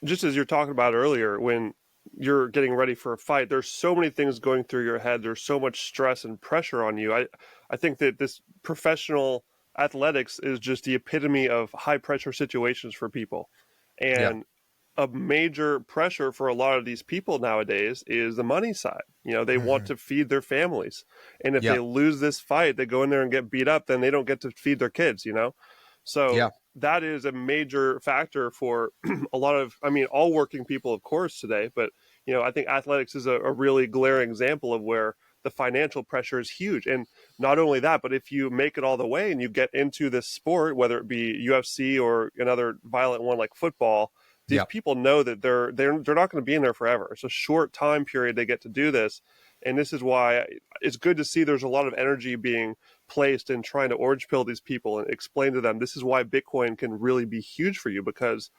just as you're talking about earlier, when you're getting ready for a fight, there's so many things going through your head. There's so much stress and pressure on you. I think that this professional athletics is just the epitome of high pressure situations for people. Yeah. And a major pressure for a lot of these people nowadays is the money side. They want to feed their families. And if Yeah. they lose this fight, they go in there and get beat up, then they don't get to feed their kids, So Yeah. that is a major factor for a lot of, all working people, of course, today. But, I think athletics is a really glaring example of where the financial pressure is huge. And not only that, but if you make it all the way and you get into this sport, whether it be UFC or another violent one like football, these Yeah. people know that they're not going to be in there forever. It's a short time period they get to do this. And this is why it's good to see there's a lot of energy being placed in trying to orange pill these people and explain to them this is why Bitcoin can really be huge for you, because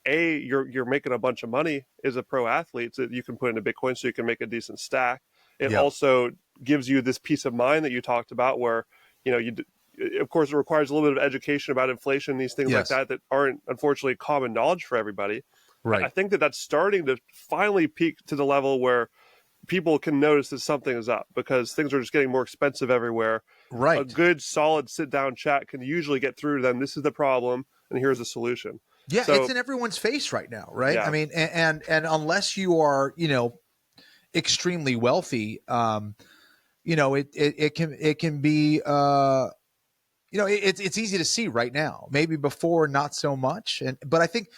you're making a bunch of money as a pro athlete that you can put into Bitcoin so you can make a decent stack. It Yeah. also gives you this peace of mind that you talked about, where of course, it requires a little bit of education about inflation, these things like Yes. that aren't unfortunately common knowledge for everybody. I Right. think that that's starting to finally peak to the level where people can notice that something is up, because things are just getting more expensive everywhere. A Right. good, solid sit down chat can usually get through to them. This is the problem, and here's the solution. Yeah, it's So, in everyone's face right now, right? I yeah, mean, and unless you are, extremely wealthy, it can be, it's easy to see right now. Maybe before, not so much. But I think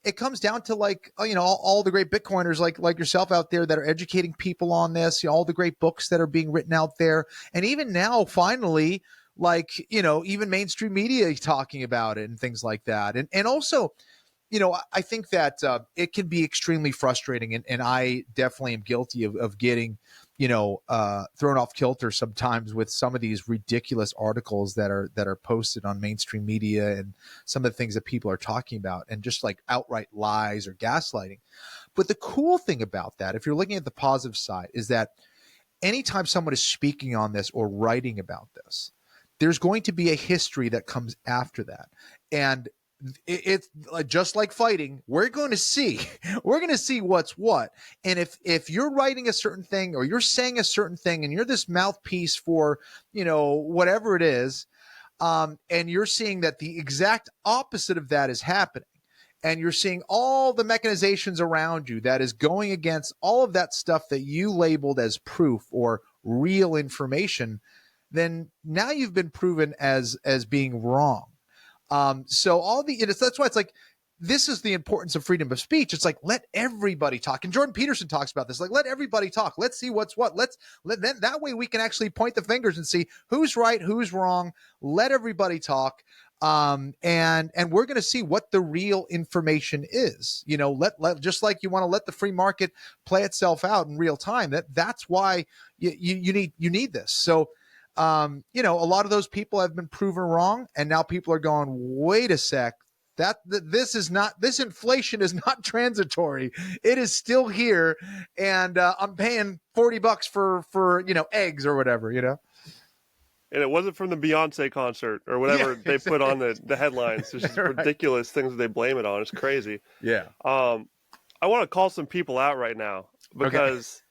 it comes down to, like, all the great Bitcoiners like yourself out there that are educating people on this. All the great books that are being written out there, and even now, finally, like, even mainstream media talking about it and things like that, and also. I think that it can be extremely frustrating, and I definitely am guilty of getting, thrown off kilter sometimes with some of these ridiculous articles that are posted on mainstream media, and some of the things that people are talking about, and just like outright lies or gaslighting. But the cool thing about that, if you're looking at the positive side, is that anytime someone is speaking on this or writing about this, there's going to be a history that comes after that. And it's just like fighting. We're going to see what's what. And if you're writing a certain thing, or you're saying a certain thing, and you're this mouthpiece for, whatever it is, and you're seeing that the exact opposite of that is happening, and you're seeing all the mechanizations around you that is going against all of that stuff that you labeled as proof or real information, then now you've been proven as being wrong. So that's why it's like, this is the importance of freedom of speech. It's like, let everybody talk. And Jordan Peterson talks about this. Like, let everybody talk. Let's see what's what. Then that way we can actually point the fingers and see who's right, who's wrong. Let everybody talk. And we're going to see what the real information is. Let just like you want to let the free market play itself out in real time. That's why you need this. So, a lot of those people have been proven wrong, and now people are going, wait a sec, this inflation is not transitory. It is still here, and I'm paying $40 for eggs or whatever. and it wasn't from the Beyonce concert or whatever they put on the headlines. It's just Right. ridiculous things that they blame it on. It's crazy. Yeah. I want to call some people out right now, because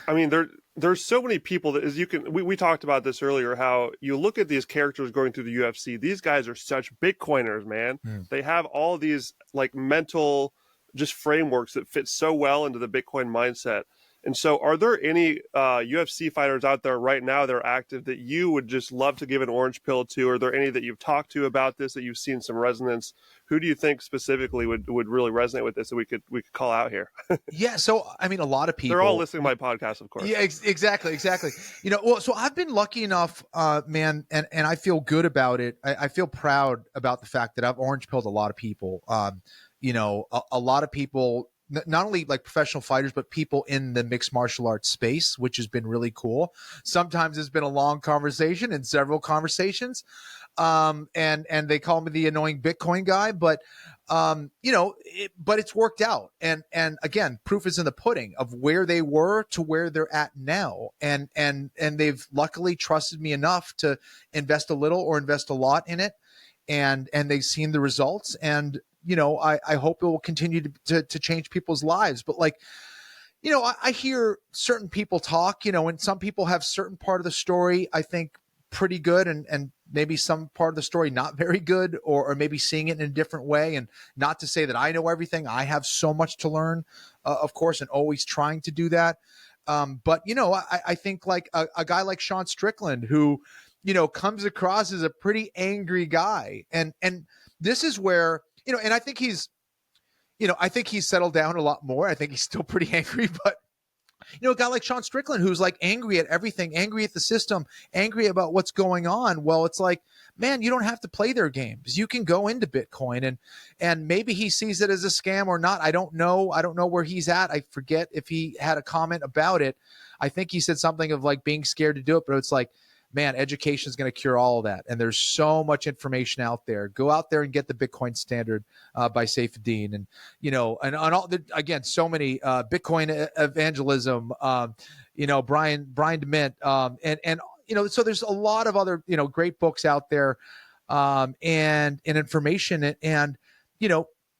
I mean, there's so many people that, as we talked about this earlier, how you look at these characters going through the UFC. These guys are such Bitcoiners, man. They have all these like mental just frameworks that fit so well into the Bitcoin mindset. And so, are there any UFC fighters out there right now that are active that you would just love to give an orange pill to? Are there any that you've talked to about this, that you've seen some resonance? Who do you think specifically would really resonate with this, that we could call out here? Yeah. So, I mean, a lot of people. They're all listening to my podcast, of course. Yeah, exactly. Well, so I've been lucky enough, man, and I feel good about it. I feel proud about the fact that I've orange pilled a lot of people. A lot of people, not only like professional fighters, but people in the mixed martial arts space, which has been really cool. Sometimes it's been a long conversation and several conversations. And they call me the annoying Bitcoin guy, but but it's worked out. And again, proof is in the pudding of where they were to where they're at now. And they've luckily trusted me enough to invest a little or invest a lot in it. And they've seen the results. And, I hope it will continue to change people's lives. But like, I hear certain people talk, and some people have certain part of the story, I think, pretty good, and maybe some part of the story not very good, or maybe seeing it in a different way. And not to say that I know everything. I have so much to learn, of course, and always trying to do that. But I think like a guy like Sean Strickland, who comes across as a pretty angry guy, and this is where and I think he's settled down a lot more. I think he's still pretty angry, but a guy like Sean Strickland, who's like angry at everything, angry at the system, angry about what's going on. Well, it's like, man, you don't have to play their games. You can go into Bitcoin, and maybe he sees it as a scam or not. I don't know. I don't know where he's at. I forget if he had a comment about it. I think he said something of like being scared to do it, but it's like, man, education is going to cure all of that. And there's so much information out there. Go out there and get the Bitcoin Standard by Saifedean, and and on all again, so many Bitcoin evangelism. Brian DeMint, and so there's a lot of other great books out there, and information, and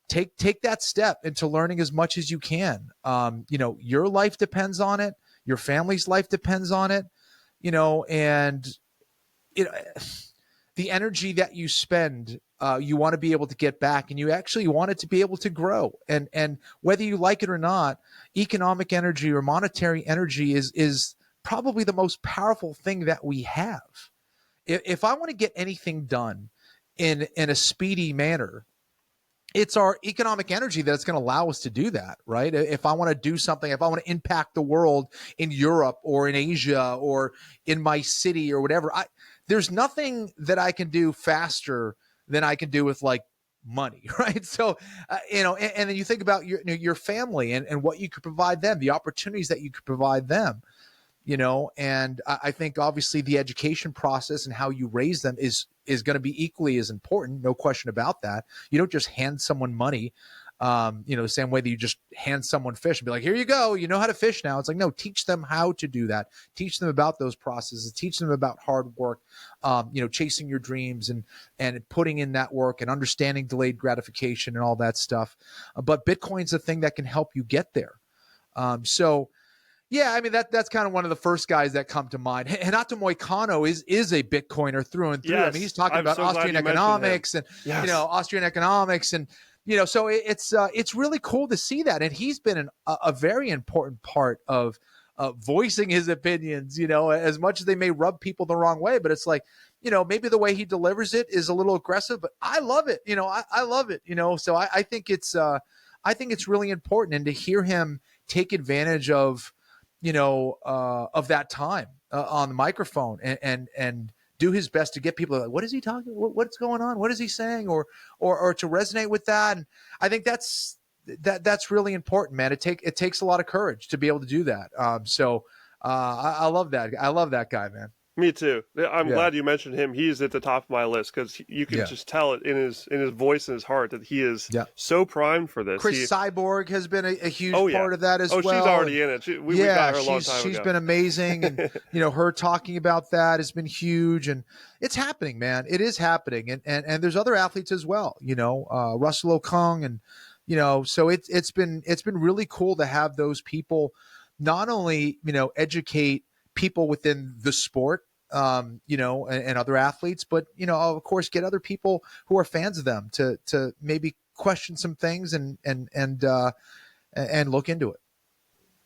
take that step into learning as much as you can. Your life depends on it. Your family's life depends on it. And the energy that you spend, you want to be able to get back, and you actually want it to be able to grow. And whether you like it or not, economic energy or monetary energy is probably the most powerful thing that we have. If I want to get anything done in a speedy manner, it's our economic energy that's going to allow us to do that, right? If I want to do something, if I want to impact the world in Europe or in Asia or in my city or whatever, there's nothing that I can do faster than I can do with like money, right? So, and then you think about your family and what you could provide them, the opportunities that you could provide them. And I think obviously the education process and how you raise them is going to be equally as important. No question about that. You don't just hand someone money, the same way that you just hand someone fish and be like, here you go, you know how to fish now. It's like, no, teach them how to do that. Teach them about those processes, teach them about hard work, chasing your dreams and putting in that work and understanding delayed gratification and all that stuff. But Bitcoin's a thing that can help you get there. Yeah, I mean that's kind of one of the first guys that come to mind. Renato Moicano is a Bitcoiner through and through. Yes, I mean, he's talking I'm about so Austrian economics and Austrian economics, and so it's really cool to see that. And he's been a very important part of voicing his opinions. As much as they may rub people the wrong way, but it's like maybe the way he delivers it is a little aggressive, but I love it. I love it. So I think it's really important, and to hear him take advantage of that time on the microphone and do his best to get people like, what is he talking? What's going on? What is he saying? Or to resonate with that. And I think that's really important, man. It takes a lot of courage to be able to do that. I love that. I love that guy, man. Me too. I'm glad you mentioned him. He's at the top of my list because you can just tell it in his voice and his heart that he is so primed for this. Chris Cyborg has been a huge part of that as well. Oh, she's already in it. We got her a long time ago. She's been amazing, and her talking about that has been huge, and it's happening, man. It is happening, and there's other athletes as well. Russell Okung, and so it's been really cool to have those people not only educate people within the sport, and other athletes, but of course get other people who are fans of them to maybe question some things and look into it.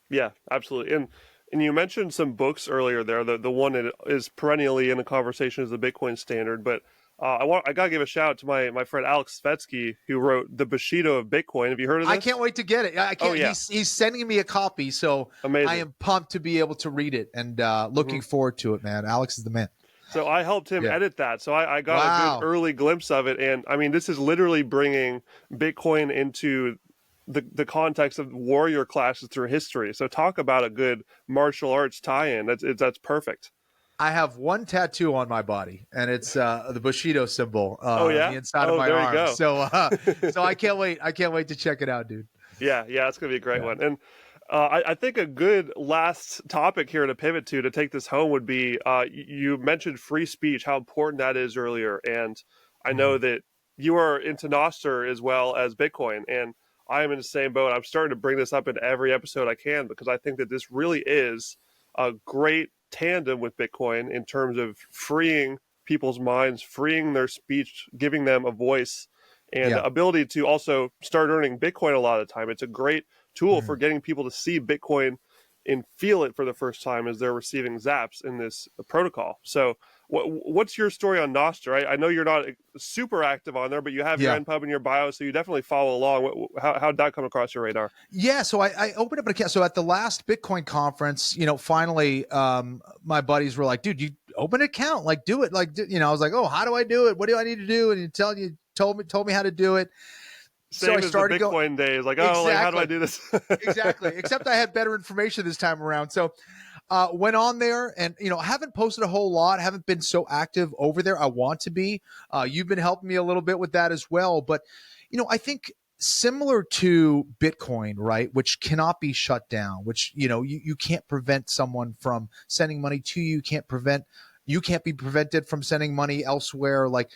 Yeah, absolutely. And you mentioned some books earlier there. The one that is perennially in the conversation is the Bitcoin Standard, but I gotta give a shout out to my friend Alex Svetsky, who wrote The Bushido of Bitcoin. Have you heard of this? I can't wait to get it. I can't. Oh, yeah. He's sending me a copy, so amazing. I am pumped to be able to read it, and looking forward to it, man. Alex is the man. So I helped him edit that, so I got a good early glimpse of it, and I mean, this is literally bringing Bitcoin into the context of warrior classes through history. So talk about a good martial arts tie-in. That's perfect. I have one tattoo on my body, and it's the Bushido symbol on the inside of my arm. Go. So I can't wait. I can't wait to check it out, dude. Yeah, it's gonna be a great one. And I think a good last topic here to pivot to take this home would be you mentioned free speech, how important that is earlier, and I know that you are into Nostr as well as Bitcoin, and I am in the same boat. I'm starting to bring this up in every episode I can because I think that this really is a great tandem with Bitcoin in terms of freeing people's minds, freeing their speech, giving them a voice and the ability to also start earning Bitcoin a lot of the time. It's a great tool for getting people to see Bitcoin and feel it for the first time as they're receiving zaps in this protocol. So what's your story on Nostr? I know you're not super active on there, but you have your NPub in your bio, so you definitely follow along. How'd that come across your radar? Yeah, so I opened up an account. So at the last Bitcoin conference, finally my buddies were like, dude, you open an account, like do it. Like, I was like, oh, how do I do it? What do I need to do? And you told me how to do it. Same as the Bitcoin days, like, oh, exactly. Like, how do I do this? Exactly. Except I had better information this time around. So went on there and, haven't posted a whole lot, haven't been so active over there. I want to be. You've been helping me a little bit with that as well. But, I think similar to Bitcoin, right, which cannot be shut down, which, you can't prevent someone from sending money to you, you can't be prevented from sending money elsewhere. Like,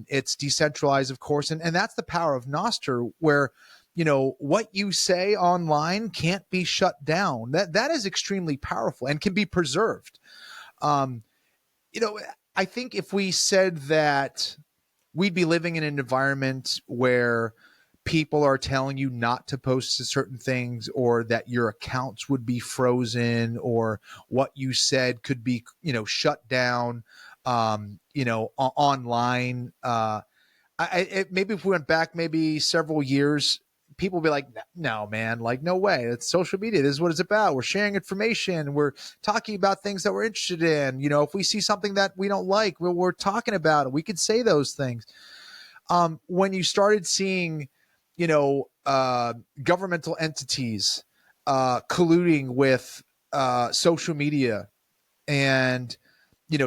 it's decentralized, of course. And that's the power of Nostr, where, what you say online can't be shut down. That is extremely powerful and can be preserved. Um, I think if we said that we'd be living in an environment where people are telling you not to post certain things, or that your accounts would be frozen, or what you said could be, shut down, online. Maybe if we went back maybe several years, people would be like, no, man, like, no way. It's social media. This is what it's about. We're sharing information. We're talking about things that we're interested in. If we see something that we don't like, we're talking about it. We could say those things. When you started seeing, governmental entities colluding with social media and,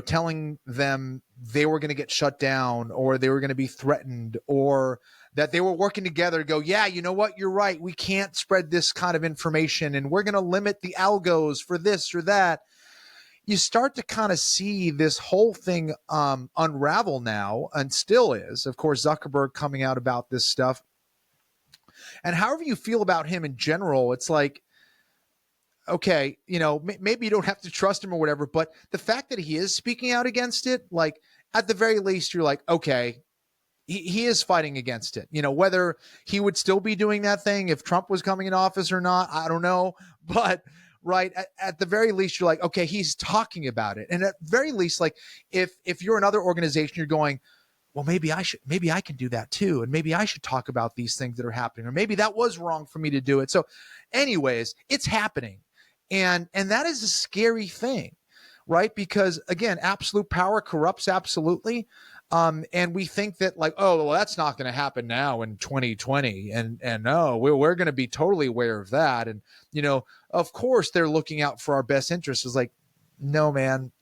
telling them they were going to get shut down, or they were going to be threatened, or that they were working together to go, yeah, you know what, you're right, we can't spread this kind of information, and we're going to limit the algos for this or that. You start to kind of see this whole thing unravel now, and still is. Of course, Zuckerberg coming out about this stuff. And however you feel about him in general, it's like, okay, maybe you don't have to trust him or whatever, but the fact that he is speaking out against it, like, at the very least, you're like, okay, he is fighting against it. Whether he would still be doing that thing if Trump was coming in office or not, I don't know. But right at the very least, you're like, okay, he's talking about it. And at very least, like, if you're another organization, you're going, well, maybe I can do that too. And maybe I should talk about these things that are happening, or maybe that was wrong for me to do it. So anyways, it's happening. And that is a scary thing, right? Because again, absolute power corrupts absolutely. And we think that, like, oh, well, that's not going to happen now in 2020. And no, we're going to be totally aware of that. And, of course they're looking out for our best interests. It's like, no, man,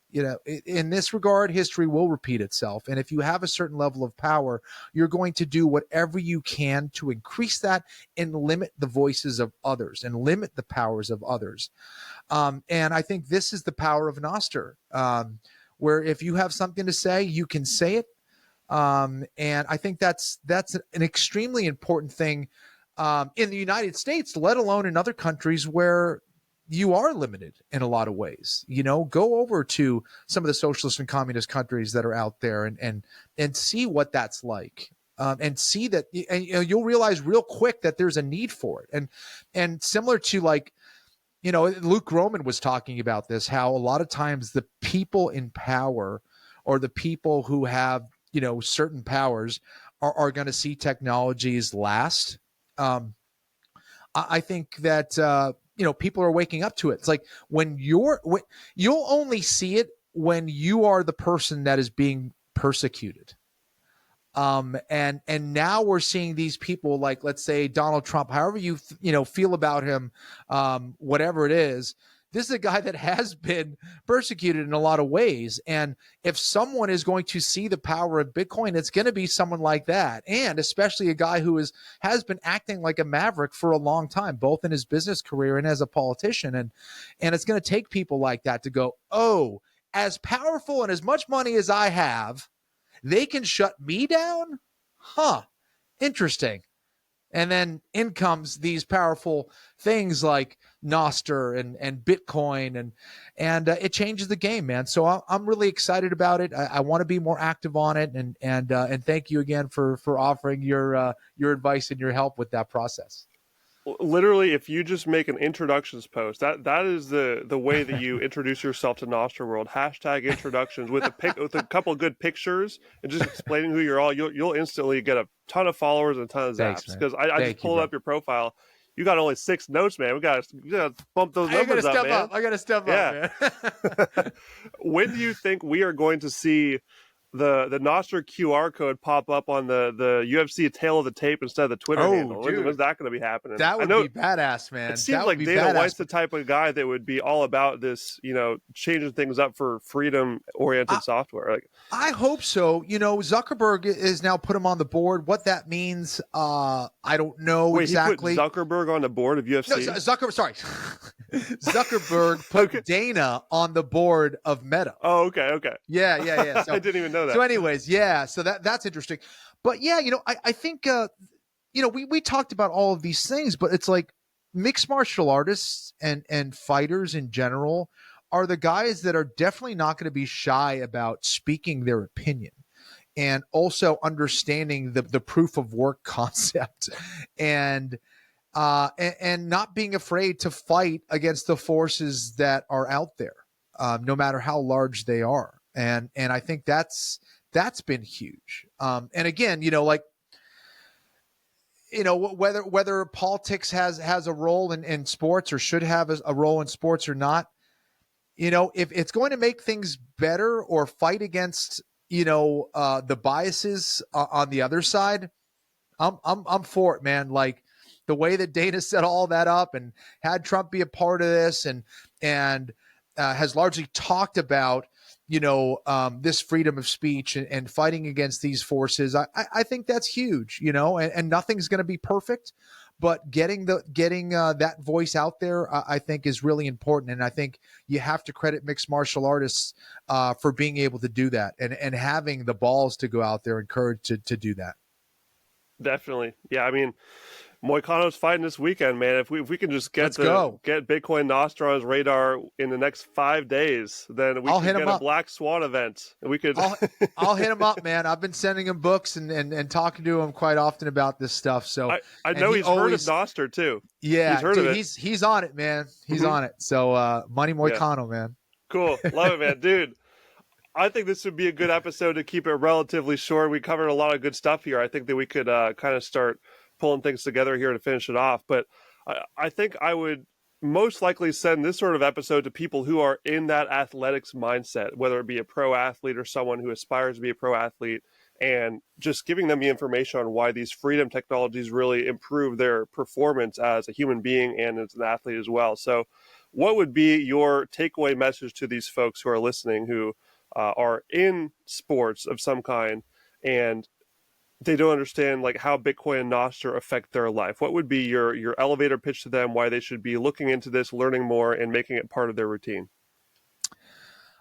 in this regard, history will repeat itself. And if you have a certain level of power, you're going to do whatever you can to increase that and limit the voices of others and limit the powers of others. And I think this is the power of Nostr, where if you have something to say, you can say it. And I think that's an extremely important thing in the United States, let alone in other countries where you are limited in a lot of ways. Go over to some of the socialist and communist countries that are out there and see what that's like. And see that, and you'll realize real quick that there's a need for it. And similar to, like, Luke Roman was talking about this, how a lot of times the people in power, or the people who have, certain powers, are going to see technologies last. I think that, people are waking up to it. It's like you'll only see it when you are the person that is being persecuted. And now we're seeing these people, like, let's say Donald Trump, however you feel about him, whatever it is, this is a guy that has been persecuted in a lot of ways. And if someone is going to see the power of Bitcoin, it's going to be someone like that. And especially a guy who has been acting like a maverick for a long time, both in his business career and as a politician. And it's going to take people like that to go, oh, as powerful and as much money as I have, they can shut me down? Huh. Interesting. And then in comes these powerful things like Nostr and Bitcoin, and it changes the game, man. So I'm really excited about it. I want to be more active on it, and thank you again for offering your advice and your help with that process. Literally, if you just make an introductions post, that is the way that you introduce yourself to Nostr World. Hashtag introductions with a couple of good pictures and just explaining who you're all. You'll instantly get a ton of followers and a ton of zaps. Because I just pulled up your profile. You got only 6 notes, man. We got to bump those numbers up, man. I got to step up, man. When do you think we are going to see the Nostr QR code pop up on the UFC tail of the tape instead of the Twitter handle. When's that going to be happening? That would be badass, man. It seems that like would be Dana badass. White's the type of guy that would be all about this, changing things up for freedom-oriented software. Like, I hope so. Zuckerberg is now put him on the board. What that means, I don't know exactly. He put Zuckerberg on the board of UFC? No, Zuckerberg put Dana on the board of Meta. Oh, okay. Yeah. So, I didn't even know that. So anyways, yeah, so that's interesting. But yeah, I think, we talked about all of these things, but it's like mixed martial artists and fighters in general are the guys that are definitely not going to be shy about speaking their opinion and also understanding the proof of work concept and not being afraid to fight against the forces that are out there, no matter how large they are. And I think that's been huge. And again, whether politics has a role in sports or should have a role in sports or not, if it's going to make things better or fight against, the biases on the other side, I'm for it, man. Like the way that Dana set all that up and had Trump be a part of this and has largely talked about, this freedom of speech and fighting against these forces. I think that's huge, and nothing's going to be perfect, but getting that voice out there, I think is really important. And I think you have to credit mixed martial artists for being able to do that and having the balls to go out there and courage to do that. Definitely. Yeah. I mean, Moicano's fighting this weekend, man. If we can just get Bitcoin Nostr on his radar in the next 5 days, then we can get a Black Swan event. We could. I'll hit him up, man. I've been sending him books and talking to him quite often about this stuff. So I know he's heard of Nostr too. Yeah, he's heard of it. He's on it, man. He's on it. So Money Moicano, man. Cool, love it, man, dude. I think this would be a good episode to keep it relatively short. We covered a lot of good stuff here. I think that we could kind of start pulling things together here to finish it off. But I think I would most likely send this sort of episode to people who are in that athletics mindset, whether it be a pro athlete or someone who aspires to be a pro athlete, and just giving them the information on why these freedom technologies really improve their performance as a human being and as an athlete as well. So what would be your takeaway message to these folks who are listening, who are in sports of some kind and they don't understand like how Bitcoin and Nostr affect their life? What would be your elevator pitch to them, why they should be looking into this, learning more, and making it part of their routine?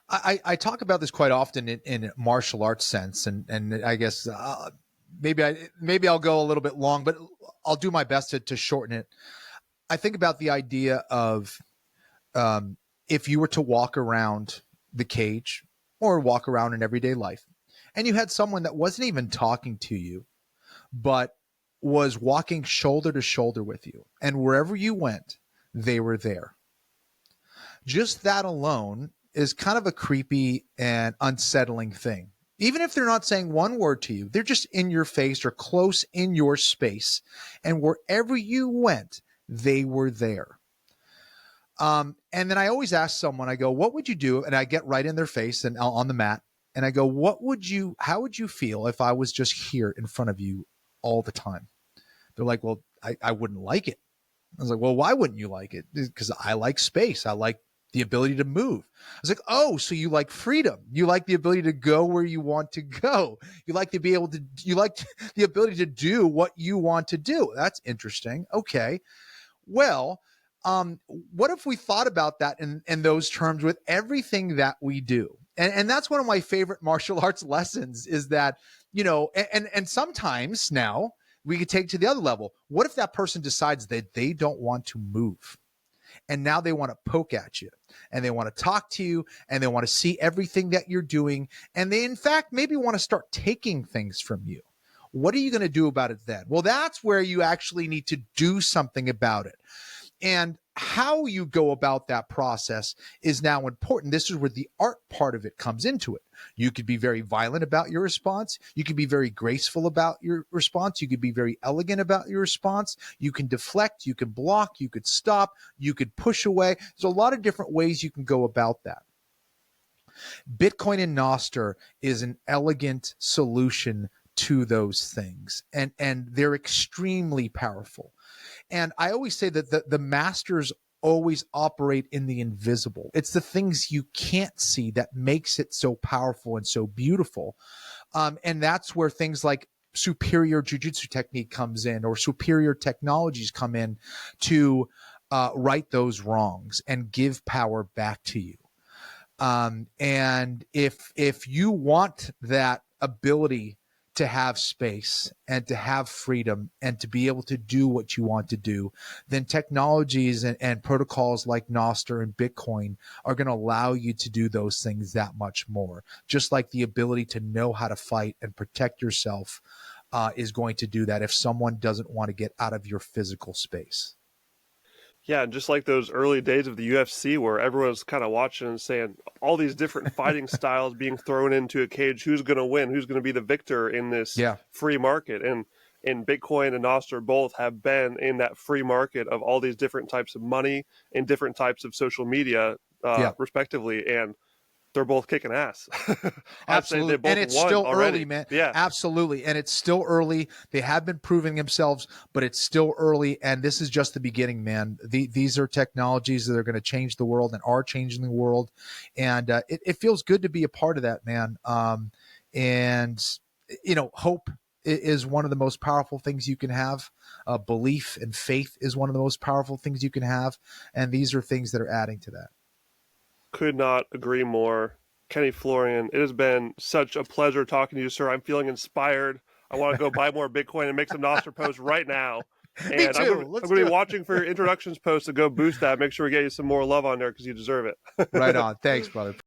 I talk about this quite often in martial arts sense, and I guess maybe I'll go a little bit long, but I'll do my best to shorten it. I think about the idea of if you were to walk around the cage or walk around in everyday life, and you had someone that wasn't even talking to you, but was walking shoulder to shoulder with you, and wherever you went, they were there. Just that alone is kind of a creepy and unsettling thing. Even if they're not saying one word to you, they're just in your face or close in your space, and wherever you went, they were there. And then I always ask someone, I go, what would you do? And I get right in their face and on the mat. And I go, how would you feel if I was just here in front of you all the time? They're like, well, I wouldn't like it. I was like, well, why wouldn't you like it? Because I like space. I like the ability to move. I was like, oh, so you like freedom. You like the ability to go where you want to go. You like to be able to, you like the ability to do what you want to do. That's interesting. Okay. Well, what if we thought about that in those terms with everything that we do? And that's one of my favorite martial arts lessons is that, and sometimes now we could take it to the other level. What if that person decides that they don't want to move? And now they want to poke at you and they want to talk to you and they want to see everything that you're doing. And they, in fact, maybe want to start taking things from you. What are you going to do about it then? Well, that's where you actually need to do something about it. And how you go about that process is now important. This is where the art part of it comes into it. You could be very violent about your response. You could be very graceful about your response. You could be very elegant about your response. You can deflect, you can block, you could stop, you could push away. There's a lot of different ways you can go about that. Bitcoin and Nostr is an elegant solution to those things, and they're extremely powerful. And I always say that the masters always operate in the invisible. It's the things you can't see that makes it so powerful and so beautiful. And that's where things like superior jujitsu technique comes in, or superior technologies come in to right those wrongs and give power back to you. And if you want that ability to have space and to have freedom and to be able to do what you want to do, then technologies and protocols like Nostr and Bitcoin are going to allow you to do those things that much more. Just like the ability to know how to fight and protect yourself is going to do that if someone doesn't want to get out of your physical space. Yeah, just like those early days of the UFC where everyone was kind of watching and saying all these different fighting styles being thrown into a cage, who's going to win, who's going to be the victor in this Yeah. free market. And Bitcoin and Nostr both have been in that free market of all these different types of money and different types of social media, Yeah. respectively. And they're both kicking ass. I'd say they Absolutely. both And it's won still already. early, man. Yeah. Absolutely. And it's still early. They have been proving themselves, but it's still early. And this is just the beginning, man. These are technologies that are going to change the world and are changing the world. And it feels good to be a part of that, man. And, hope is one of the most powerful things you can have. Belief and faith is one of the most powerful things you can have. And these are things that are adding to that. Could not agree more. Kenny Florian, it has been such a pleasure talking to you, sir. I'm feeling inspired. I want to go buy more Bitcoin and make some Nostr posts right now. Me And too. I'm Let's going to do be it. watching for your introductions post to go boost that. Make sure we get you some more love on there because you deserve it. Right on. Thanks, brother.